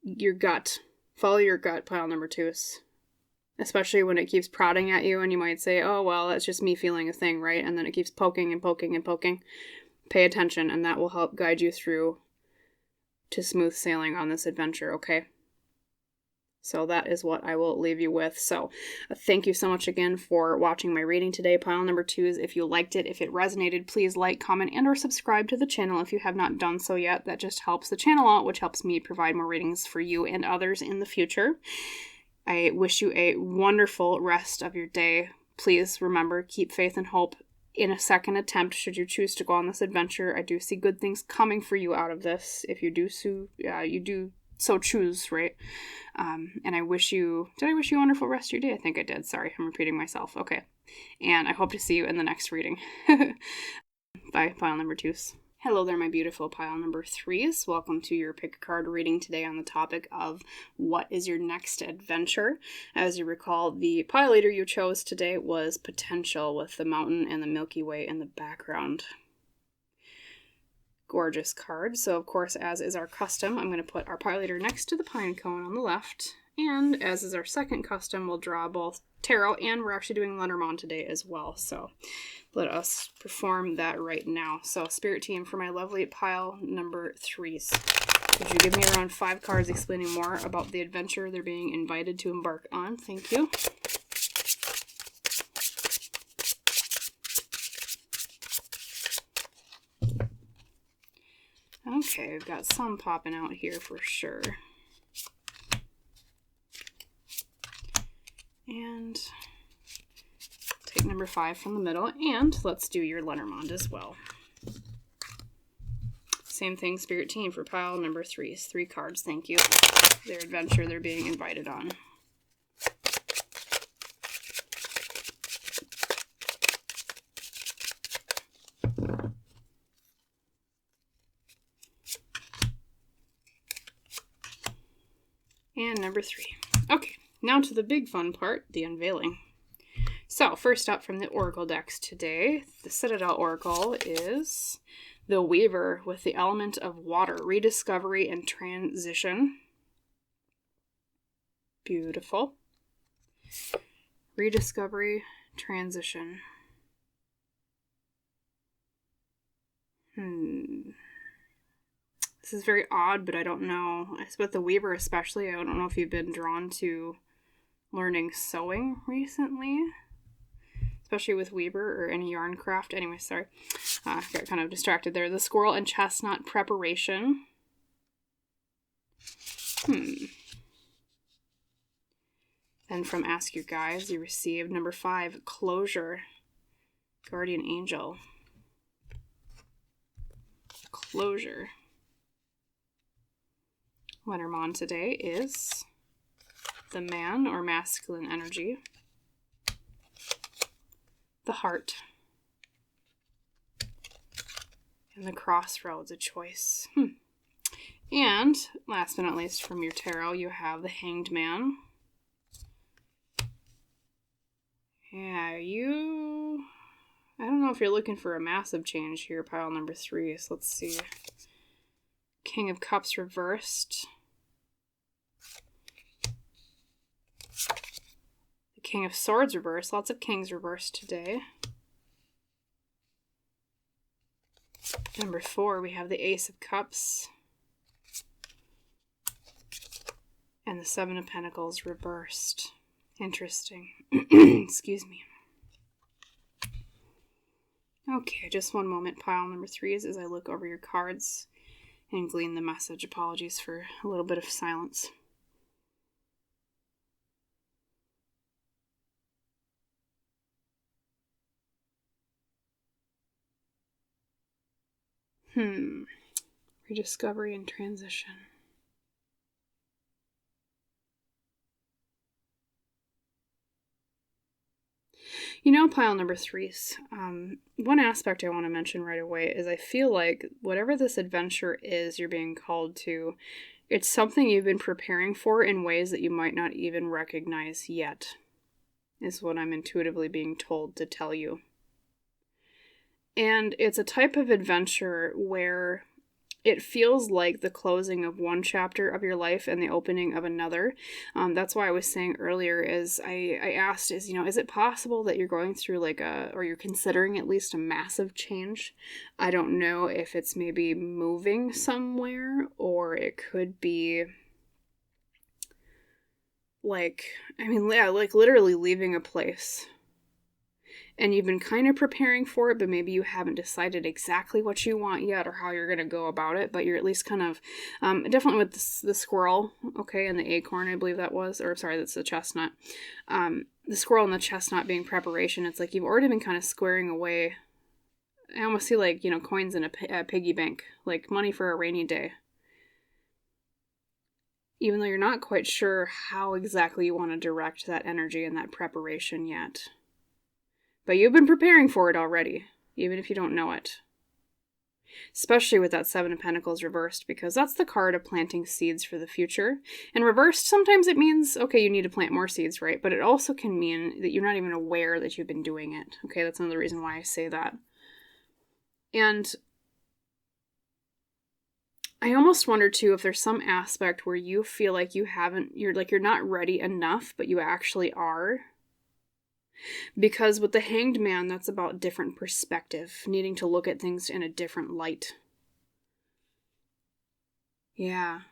your gut. Follow your gut, pile number 2s. Especially when it keeps prodding at you and you might say, oh, well, that's just me feeling a thing, right? And then it keeps poking and poking and poking. Pay attention, and that will help guide you through to smooth sailing on this adventure, okay? So that is what I will leave you with. So thank you so much again for watching my reading today. Pile number 2s. If you liked it, if it resonated, please like, comment, and or subscribe to the channel if you have not done so yet. That just helps the channel out, which helps me provide more readings for you and others in the future. I wish you a wonderful rest of your day. Please remember, keep faith and hope in a second attempt should you choose to go on this adventure. I do see good things coming for you out of this. If you do so choose, right? And I wish you a wonderful rest of your day? I think I did. Sorry, I'm repeating myself. Okay. And I hope to see you in the next reading. Bye, pile number 2s. Hello there, my beautiful pile number 3s. Welcome to your pick a card reading today on the topic of what is your next adventure. As you recall, the pile leader you chose today was Potential with the mountain and the Milky Way in the background. Gorgeous card. So, of course, as is our custom, I'm going to put our pile leader next to the pine cone on the left. And as is our second custom, we'll draw both tarot, and we're actually doing Lenormand today as well. So let us perform that right now. So Spirit Team, for my lovely pile number 3s, would you give me around 5 cards explaining more about the adventure they're being invited to embark on? Thank you. Okay, we've got some popping out here for sure. And take number 5 from the middle, and let's do your Lenormand as well. Same thing, Spirit Team, for pile number 3s. 3 cards, thank you. Their adventure they're being invited on. And number 3. Okay, now to the big fun part, the unveiling. So, first up from the Oracle decks today, the Citadel Oracle is the Weaver with the element of water, rediscovery and transition. Beautiful. Rediscovery, transition. This is very odd, but I don't know. With the Weaver especially, I don't know if you've been drawn to learning sewing recently. Especially with Weaver or any yarn craft. Anyway, sorry. Got kind of distracted there. The Squirrel and Chestnut preparation. Then from Ask Your Guides, you received number 5, Closure. Guardian Angel. Closure. Lenormand today is the Man or Masculine Energy. The Heart. And the Crossroads, a choice. And last but not least, from your tarot, you have the Hanged Man. Yeah, I don't know if you're looking for a massive change here, pile number 3. So let's see. King of Cups reversed. The King of Swords reversed. Lots of Kings reversed today. Number 4, we have the Ace of Cups and the Seven of Pentacles reversed. Interesting. Excuse me. Okay, just one moment, pile number 3s, as I look over your cards and glean the message. Apologies for a little bit of silence. Rediscovery and transition. You know, pile number 3s, one aspect I want to mention right away is I feel like whatever this adventure is you're being called to, it's something you've been preparing for in ways that you might not even recognize yet, is what I'm intuitively being told to tell you. And it's a type of adventure where it feels like the closing of one chapter of your life and the opening of another. That's why I was saying earlier is I asked is it possible that you're going through or you're considering at least a massive change? I don't know if it's maybe moving somewhere, or it could be literally leaving a place. And you've been kind of preparing for it, but maybe you haven't decided exactly what you want yet or how you're going to go about it, but you're at least kind of, definitely with the squirrel, okay, and the acorn, I believe that was, or sorry, that's the chestnut. The squirrel and the chestnut being preparation, it's like you've already been kind of squaring away. I almost see coins in a piggy bank, like money for a rainy day. Even though you're not quite sure how exactly you want to direct that energy and that preparation yet. But you've been preparing for it already, even if you don't know it. Especially with that Seven of Pentacles reversed, because that's the card of planting seeds for the future. And reversed, sometimes it means, okay, you need to plant more seeds, right? But it also can mean that you're not even aware that you've been doing it. Okay, that's another reason why I say that. And I almost wonder, too, if there's some aspect where you feel like you're not ready enough, but you actually are. Because with the Hanged Man, that's about different perspective, needing to look at things in a different light. Yeah.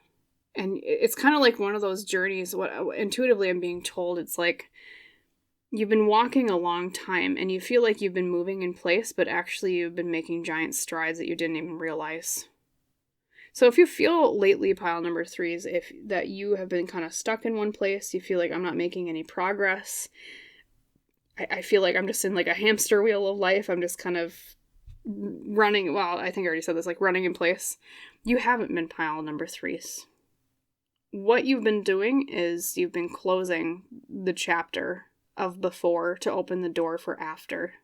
And it's kind of like one of those journeys, what intuitively I'm being told, it's like you've been walking a long time and you feel like you've been moving in place, but actually you've been making giant strides that you didn't even realize. So if you feel lately, pile number 3s, that you have been kind of stuck in one place, you feel like I'm not making any progress, I feel like I'm just in like a hamster wheel of life. I'm just kind of running. Well, I think I already said this, like running in place. You haven't been pile number 3s. What you've been doing is you've been closing the chapter of before to open the door for after.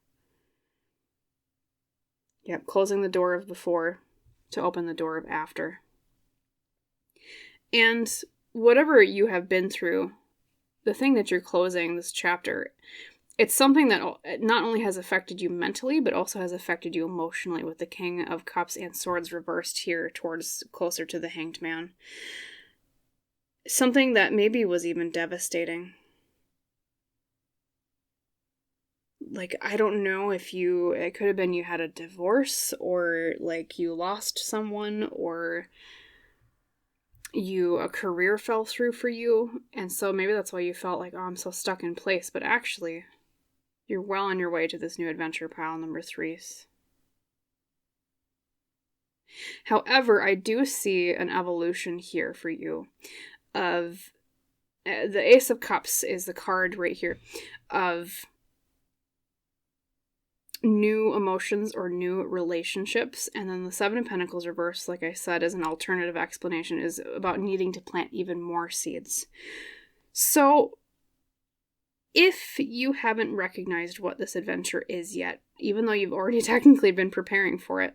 Yep, closing the door of before to open the door of after. And whatever you have been through, the thing that you're closing this chapter, it's something that not only has affected you mentally, but also has affected you emotionally with the King of Cups and Swords reversed here towards closer to the Hanged Man. Something that maybe was even devastating. Like, I don't know if it could have been you had a divorce, or like you lost someone, or a career fell through for you. And so maybe that's why you felt like, oh, I'm so stuck in place. But actually, you're well on your way to this new adventure, pile number 3s. However, I do see an evolution here for you of the Ace of Cups is the card right here of new emotions or new relationships. And then the Seven of Pentacles reversed, like I said, as an alternative explanation, is about needing to plant even more seeds. So if you haven't recognized what this adventure is yet, even though you've already technically been preparing for it,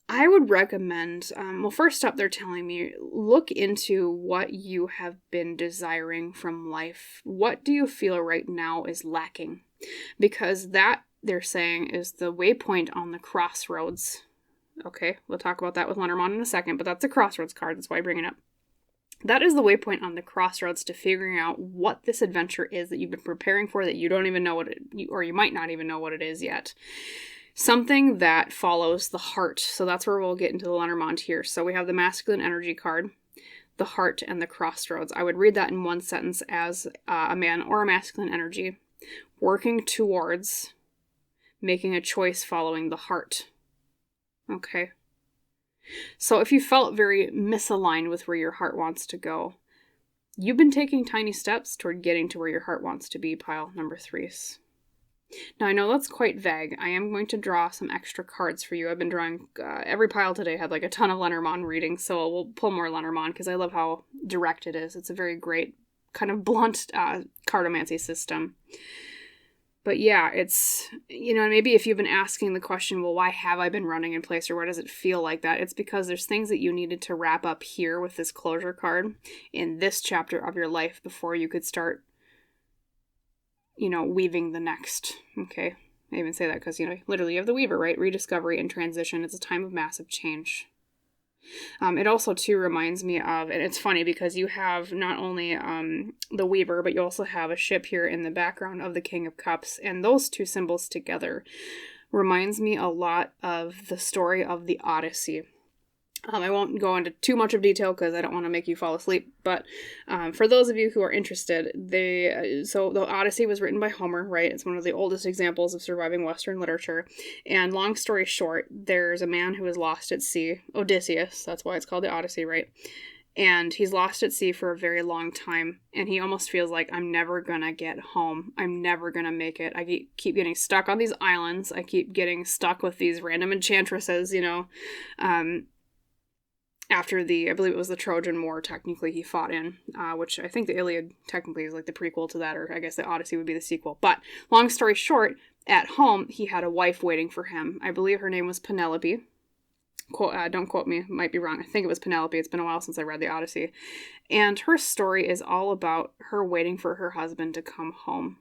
I would recommend, first up, they're telling me, look into what you have been desiring from life. What do you feel right now is lacking? Because that, they're saying, is the waypoint on the crossroads. Okay, we'll talk about that with Lenormand in a second, but that's a crossroads card. That's why I bring it up. That is the waypoint on the crossroads to figuring out what this adventure is that you've been preparing for, that you don't even know or you might not even know what it is yet. something that follows the heart. So that's where we'll get into the Lenormand here. So we have the masculine energy card, the heart, and the crossroads. I would read that in one sentence as a man or a masculine energy working towards making a choice following the heart. Okay. So if you felt very misaligned with where your heart wants to go, you've been taking tiny steps toward getting to where your heart wants to be, pile number 3s. Now, I know that's quite vague. I am going to draw some extra cards for you. I've been drawing, every pile today had like a ton of Lenormand readings, so we'll pull more Lenormand because I love how direct it is. It's a very great, kind of blunt cartomancy system. But yeah, it's, maybe if you've been asking the question, well, why have I been running in place, or why does it feel like that? It's because there's things that you needed to wrap up here with this closure card in this chapter of your life before you could start weaving the next. Okay. I even say that because, literally you have the weaver, right? Rediscovery and transition. It's a time of massive change. It also, too, reminds me of, and it's funny because you have not only the weaver, but you also have a ship here in the background of the King of Cups. And those two symbols together reminds me a lot of the story of the Odyssey. I won't go into too much of detail because I don't want to make you fall asleep, but for those of you who are interested, so the Odyssey was written by Homer, right? It's one of the oldest examples of surviving Western literature, and long story short, there's a man who is lost at sea, Odysseus, that's why it's called the Odyssey, right? And he's lost at sea for a very long time, and he almost feels like, I'm never gonna get home. I'm never gonna make it. I keep getting stuck on these islands. I keep getting stuck with these random enchantresses, after I believe it was the Trojan War, technically, he fought in, which I think the Iliad technically is like the prequel to that, or I guess the Odyssey would be the sequel. But long story short, at home, he had a wife waiting for him. I believe her name was Penelope. Don't quote me, might be wrong. I think it was Penelope. It's been a while since I read the Odyssey. And her story is all about her waiting for her husband to come home.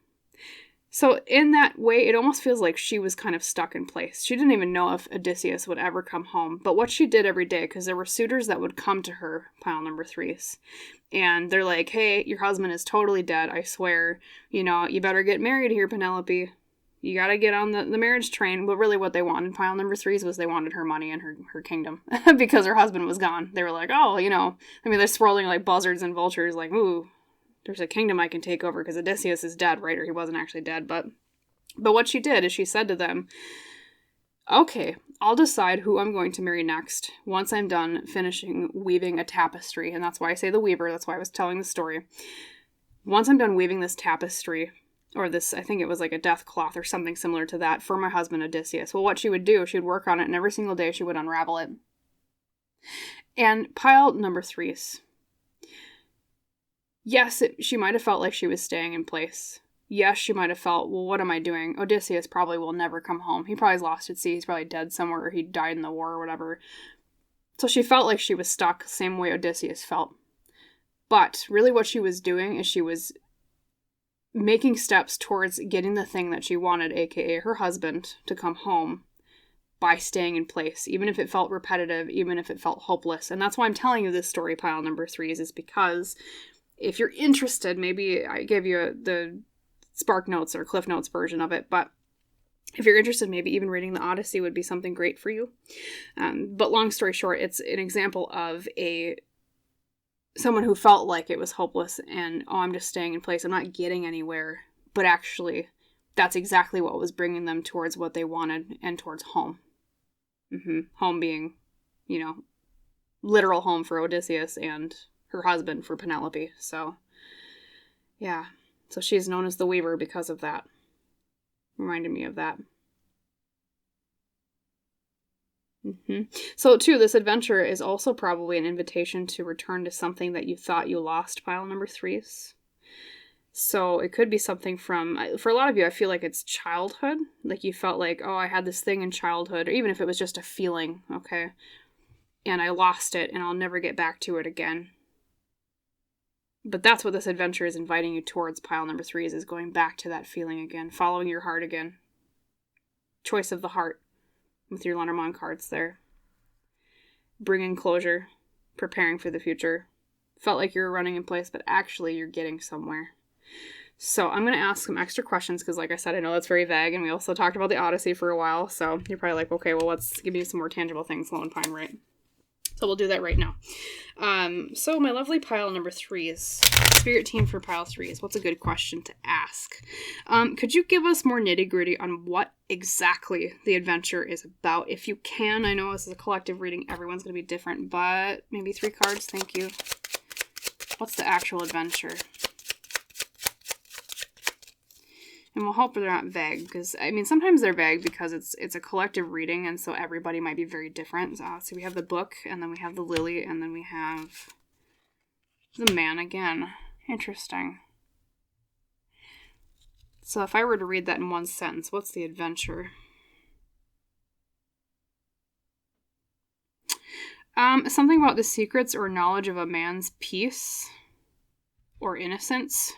So in that way, it almost feels like she was kind of stuck in place. She didn't even know if Odysseus would ever come home. But what she did every day, because there were suitors that would come to her, pile number 3s, and they're like, hey, your husband is totally dead, I swear. You better get married here, Penelope. You gotta get on the marriage train. But really what they wanted, pile number 3s, was they wanted her money and her kingdom. Because her husband was gone. They were like, oh, they're swirling like buzzards and vultures, like, ooh, there's a kingdom I can take over because Odysseus is dead, right? Or he wasn't actually dead, but what she did is she said to them, okay, I'll decide who I'm going to marry next once I'm done finishing weaving a tapestry. And that's why I say the weaver. That's why I was telling the story. Once I'm done weaving this tapestry, or this, I think it was like a death cloth or something similar to that, for my husband Odysseus. Well, what she would do, she would work on it, and every single day she would unravel it. And pile number 3s. Yes, she might have felt like she was staying in place. Yes, she might have felt, well, what am I doing? Odysseus probably will never come home. He probably's lost at sea. He's probably dead somewhere, or he died in the war or whatever. So she felt like she was stuck, same way Odysseus felt. But really what she was doing is she was making steps towards getting the thing that she wanted, aka her husband, to come home by staying in place, even if it felt repetitive, even if it felt hopeless. And that's why I'm telling you this story, pile number 3s, is because if you're interested, maybe I gave you the Spark Notes or Cliff Notes version of it, but if you're interested, maybe even reading the Odyssey would be something great for you. But long story short, it's an example of someone who felt like it was hopeless and, oh, I'm just staying in place, I'm not getting anywhere. But actually, that's exactly what was bringing them towards what they wanted and towards home. Home being, literal home for Odysseus and her husband for Penelope. So, yeah. So she's known as the Weaver because of that. Reminded me of that. So, too, this adventure is also probably an invitation to return to something that you thought you lost, pile number 3s. So it could be something from, for a lot of you, I feel like it's childhood. Like you felt like, oh, I had this thing in childhood, or even if it was just a feeling, okay, and I lost it and I'll never get back to it again. But that's what this adventure is inviting you towards, pile number 3s, is going back to that feeling again, following your heart again. Choice of the heart with your Lenormand cards there. Bringing closure, preparing for the future. Felt like you were running in place, but actually you're getting somewhere. So I'm going to ask some extra questions because, like I said, I know that's very vague, and we also talked about the Odyssey for a while, so you're probably like, okay, well, let's give you some more tangible things, Lone Pine, right? So we'll do that right now. So my lovely pile number 3 is Spirit Team for pile 3 is what's a good question to ask? Could you give us more nitty-gritty on what exactly the adventure is about? If you can, I know this is a collective reading, everyone's going to be different, but maybe 3 cards, thank you. What's the actual adventure? And we'll hope they're not vague, because, I mean, sometimes they're vague because it's a collective reading, and so everybody might be very different. So we have the book, and then we have the lily, and then we have the man again. Interesting. So if I were to read that in one sentence, what's the adventure? Something about the secrets or knowledge of a man's peace or innocence.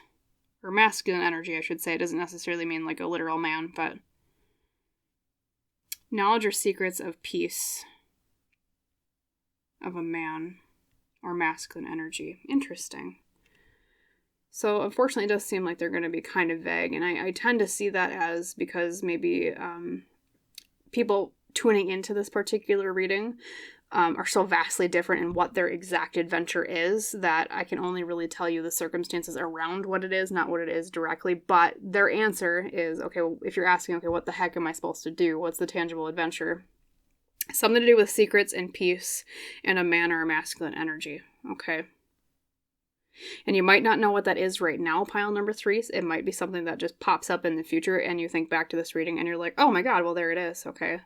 Or masculine energy, I should say. It doesn't necessarily mean like a literal man, but knowledge or secrets of peace of a man or masculine energy. Interesting. So unfortunately, it does seem like they're going to be kind of vague, and I tend to see that as because maybe people tuning into this particular reading are so vastly different in what their exact adventure is that I can only really tell you the circumstances around what it is, not what it is directly. But their answer is, okay, well, if you're asking, okay, what the heck am I supposed to do? What's the tangible adventure? Something to do with secrets and peace and a man or a masculine energy. Okay. And you might not know what that is right now, pile number 3. It might be something that just pops up in the future and you think back to this reading and you're like, oh my god, well, there it is. Okay.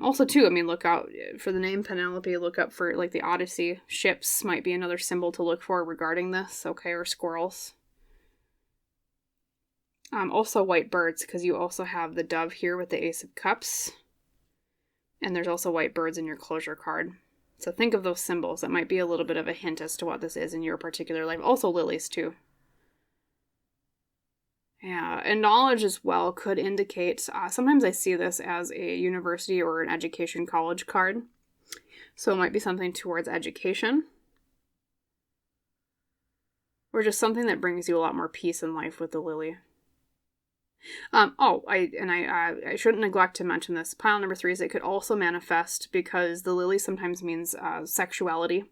Also, too, I mean, look out for the name Penelope. Look up for, like, the Odyssey. Ships might be another symbol to look for regarding this, okay, or squirrels. Also white birds, because you also have the dove here with the Ace of Cups. And there's also white birds in your closure card. So think of those symbols. That might be a little bit of a hint as to what this is in your particular life. Also lilies, too. Yeah, and knowledge as well could indicate, sometimes I see this as a university or an education college card. So it might be something towards education. Or just something that brings you a lot more peace in life with the lily. I shouldn't neglect to mention this. Pile number 3 is it could also manifest because the lily sometimes means sexuality.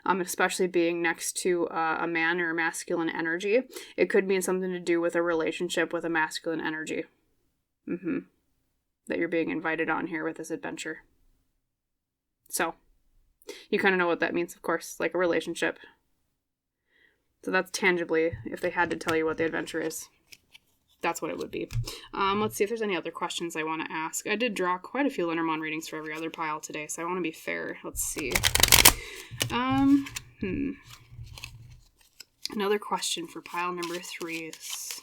Especially being next to a man or a masculine energy. It could mean something to do with a relationship with a masculine energy. That you're being invited on here with this adventure. So, you kind of know what that means, of course, like a relationship. So that's tangibly, if they had to tell you what the adventure is, that's what it would be. Let's see if there's any other questions I want to ask. I did draw quite a few Lenormand readings for every other pile today, so I want to be fair. Let's see. Another question for pile number 3 is...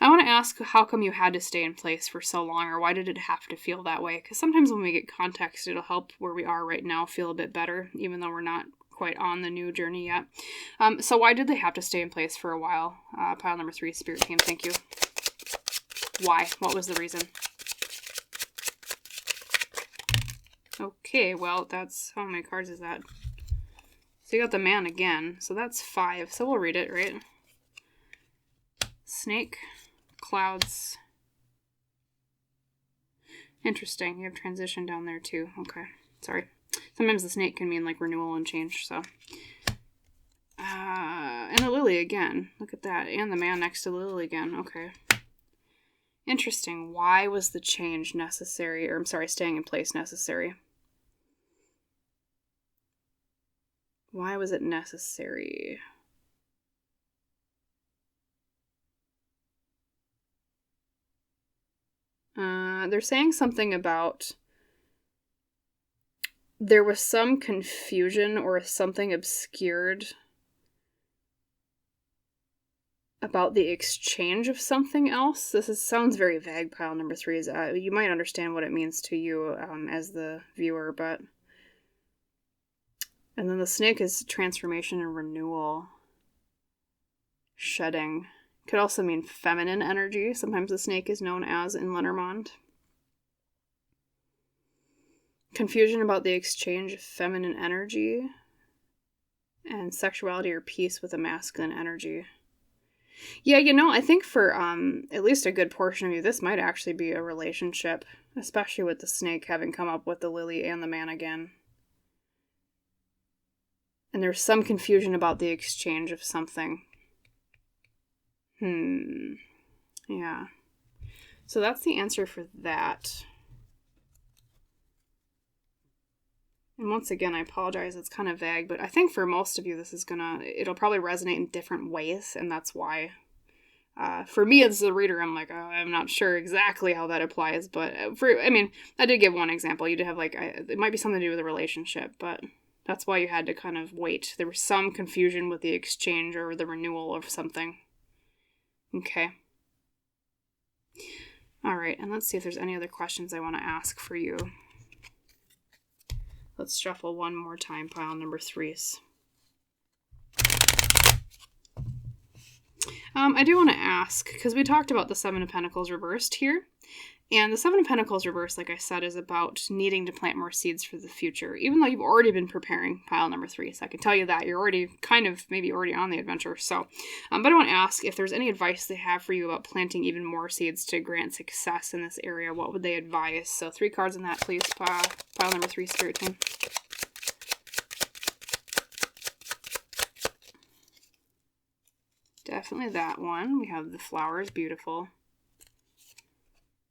I want to ask, how come you had to stay in place for so long, or why did it have to feel that way? Because sometimes when we get context, it'll help where we are right now feel a bit better, even though we're not quite on the new journey yet. So why did they have to stay in place for a while? Pile number 3, Spirit Team, thank you. Why? What was the reason? Okay, well, that's... how many cards is that? So you got the man again, so that's 5. So we'll read it, right? Snake, clouds. Interesting. You have transition down there too. Okay, sorry. Sometimes the snake can mean like renewal and change, so. And the lily again. Look at that. And the man next to the lily again. Okay. Interesting. Why was the change necessary? Or, I'm sorry, staying in place necessary? Why was it necessary? They're saying something about there was some confusion or something obscured about the exchange of something else. Sounds very vague, pile number 3. You might understand what it means to you as the viewer, but... And then the snake is transformation and renewal. Shedding. Could also mean feminine energy. Sometimes the snake is known as in Lenormand. Confusion about the exchange of feminine energy And sexuality or peace with a masculine energy. Yeah, I think for at least a good portion of you, this might actually be a relationship, especially with the snake having come up with the lily and the man again. And there's some confusion about the exchange of something. Yeah. So that's the answer for that. And once again, I apologize, it's kind of vague, but I think for most of you, it'll probably resonate in different ways, and that's why. For me as a reader, I'm like, I'm not sure exactly how that applies, but I did give one example. You did have it might be something to do with a relationship, but that's why you had to kind of wait. There was some confusion with the exchange or the renewal of something. Okay. All right, and let's see if there's any other questions I want to ask for you. Let's shuffle one more time, pile number 3s. I do want to ask, because we talked about the Seven of Pentacles reversed here, and the Seven of Pentacles reversed, like I said, is about needing to plant more seeds for the future, even though you've already been preparing, pile number 3, so I can tell you that you're already maybe already on the adventure, so, but I want to ask if there's any advice they have for you about planting even more seeds to grant success in this area. What would they advise? So 3 cards on that, please, pile number 3, Spirit Team. Definitely that one. We have the flowers, beautiful.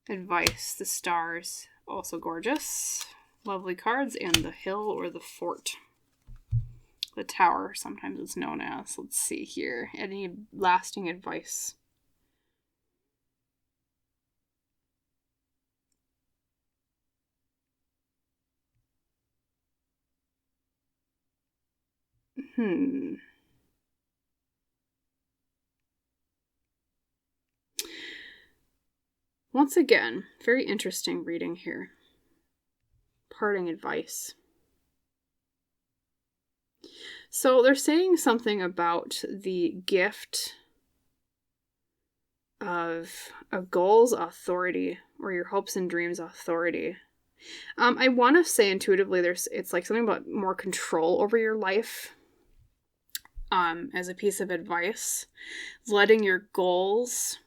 Advice, the stars, also gorgeous. Lovely cards, and the hill or the fort. The tower, sometimes it's known as. Let's see here. Any lasting advice? Once again, very interesting reading here. Parting advice. So they're saying something about the gift of a goal's authority, or your hopes and dreams authority. I want to say intuitively it's like something about more control over your life. As a piece of advice, letting your goals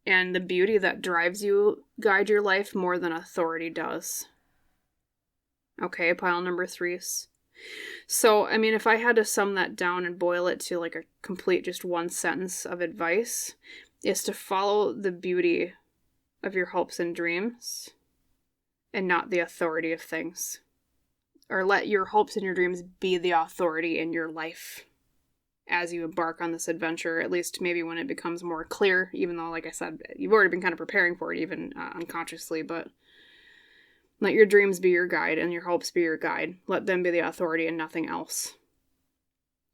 and the beauty that drives you guide your life more than authority does. Okay, pile number 3s. So, if I had to sum that down and boil it to like a complete just one sentence of advice, is to follow the beauty of your hopes and dreams and not the authority of things. Or let your hopes and your dreams be the authority in your life as you embark on this adventure, at least maybe when it becomes more clear, even though, like I said, you've already been kind of preparing for it, even unconsciously, but let your dreams be your guide and your hopes be your guide. Let them be the authority and nothing else.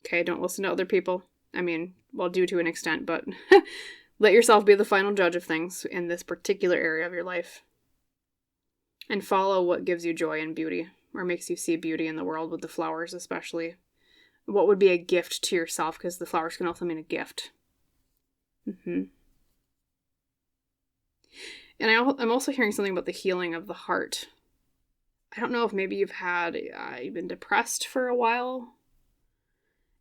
Okay, don't listen to other people. Due to an extent, but let yourself be the final judge of things in this particular area of your life. And follow what gives you joy and beauty, or makes you see beauty in the world, with the flowers especially. What would be a gift to yourself, because the flowers can also mean a gift. And I'm also hearing something about the healing of the heart. I don't know if maybe you've been depressed for a while,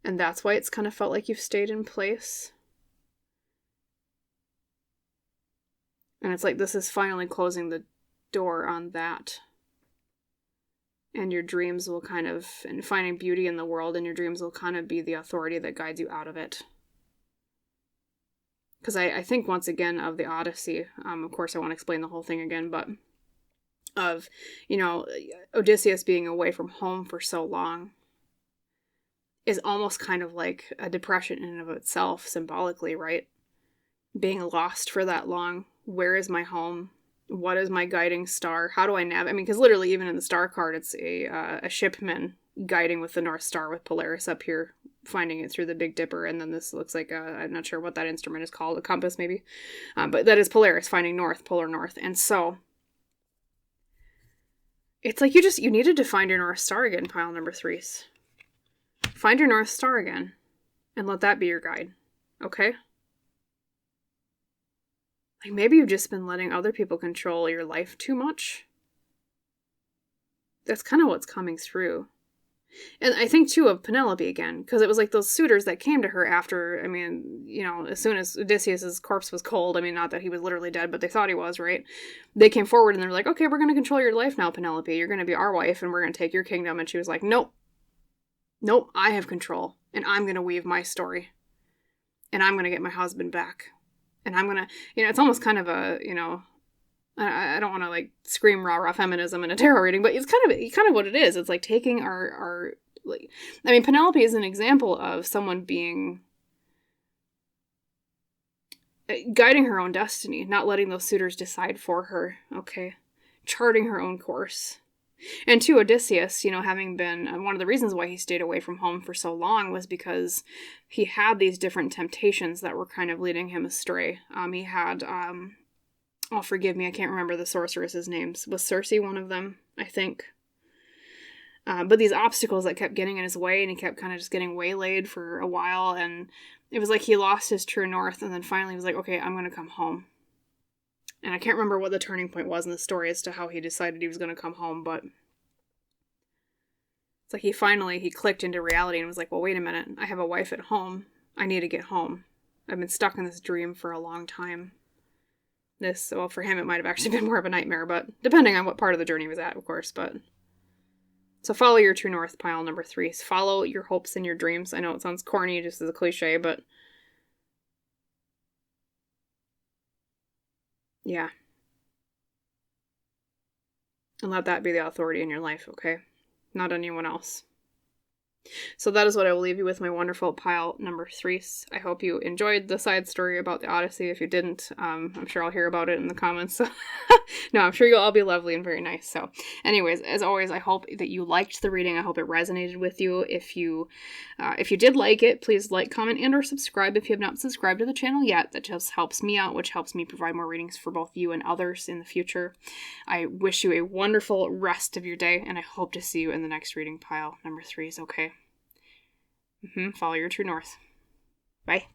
and that's why it's kind of felt like you've stayed in place. And it's like this is finally closing the door on that. And your dreams will and finding beauty in the world, and your dreams will kind of be the authority that guides you out of it. Because I think, once again, of the Odyssey, of course I won't explain the whole thing again, but of, Odysseus being away from home for so long is almost kind of like a depression in and of itself, symbolically, right? Being lost for that long. Where is my home? What is my guiding star? How do I navigate? Because literally, even in the star card, it's a shipman guiding with the North Star, with Polaris up here, finding it through the Big Dipper, and then this looks like I'm not sure what that instrument is called, a compass maybe, but that is Polaris finding north, polar north. And so it's like you needed to find your North Star again, pile number 3s. Find your North Star again, and let that be your guide, okay? Like, maybe you've just been letting other people control your life too much. That's kind of what's coming through. And I think, too, of Penelope again, because it was like those suitors that came to her after, I mean, as soon as Odysseus's corpse was cold, I mean, not that he was literally dead, but they thought he was, right? They came forward and they're like, okay, we're going to control your life now, Penelope. You're going to be our wife and we're going to take your kingdom. And she was like, nope, I have control and I'm going to weave my story and I'm going to get my husband back. And I'm going to, it's almost kind of a, I don't want to like scream rah feminism in a tarot reading, but it's kind of what it is. It's like taking our like, I mean, Penelope is an example of someone being guiding her own destiny, not letting those suitors decide for her. Okay, charting her own course. And to Odysseus, having been one of the reasons why he stayed away from home for so long was because he had these different temptations that were kind of leading him astray. He had oh, forgive me, I can't remember the sorceress's names. Was Circe one of them? I think. But these obstacles that kept getting in his way, and he kept kind of just getting waylaid for a while, and it was like he lost his true north, and then finally he was like, okay, I'm going to come home. And I can't remember what the turning point was in the story as to how he decided he was going to come home, but it's like he clicked into reality and was like, well, wait a minute, I have a wife at home. I need to get home. I've been stuck in this dream for a long time. Well, for him, it might have actually been more of a nightmare, but depending on what part of the journey he was at, of course, but. So follow your true north, pile number 3. Follow your hopes and your dreams. I know it sounds corny just as a cliche, but. Yeah. And let that be the authority in your life, okay? Not anyone else. So that is what I will leave you with, my wonderful pile number 3. I hope you enjoyed the side story about the Odyssey. If you didn't, I'm sure I'll hear about it in the comments. No, I'm sure you'll all be lovely and very nice. So anyways, as always, I hope that you liked the reading. I hope it resonated with you. If you did like it, please like, comment, and or subscribe if you have not subscribed to the channel yet. That just helps me out, which helps me provide more readings for both you and others in the future. I wish you a wonderful rest of your day, and I hope to see you in the next reading, pile number 3. Okay? Follow your true north. Bye.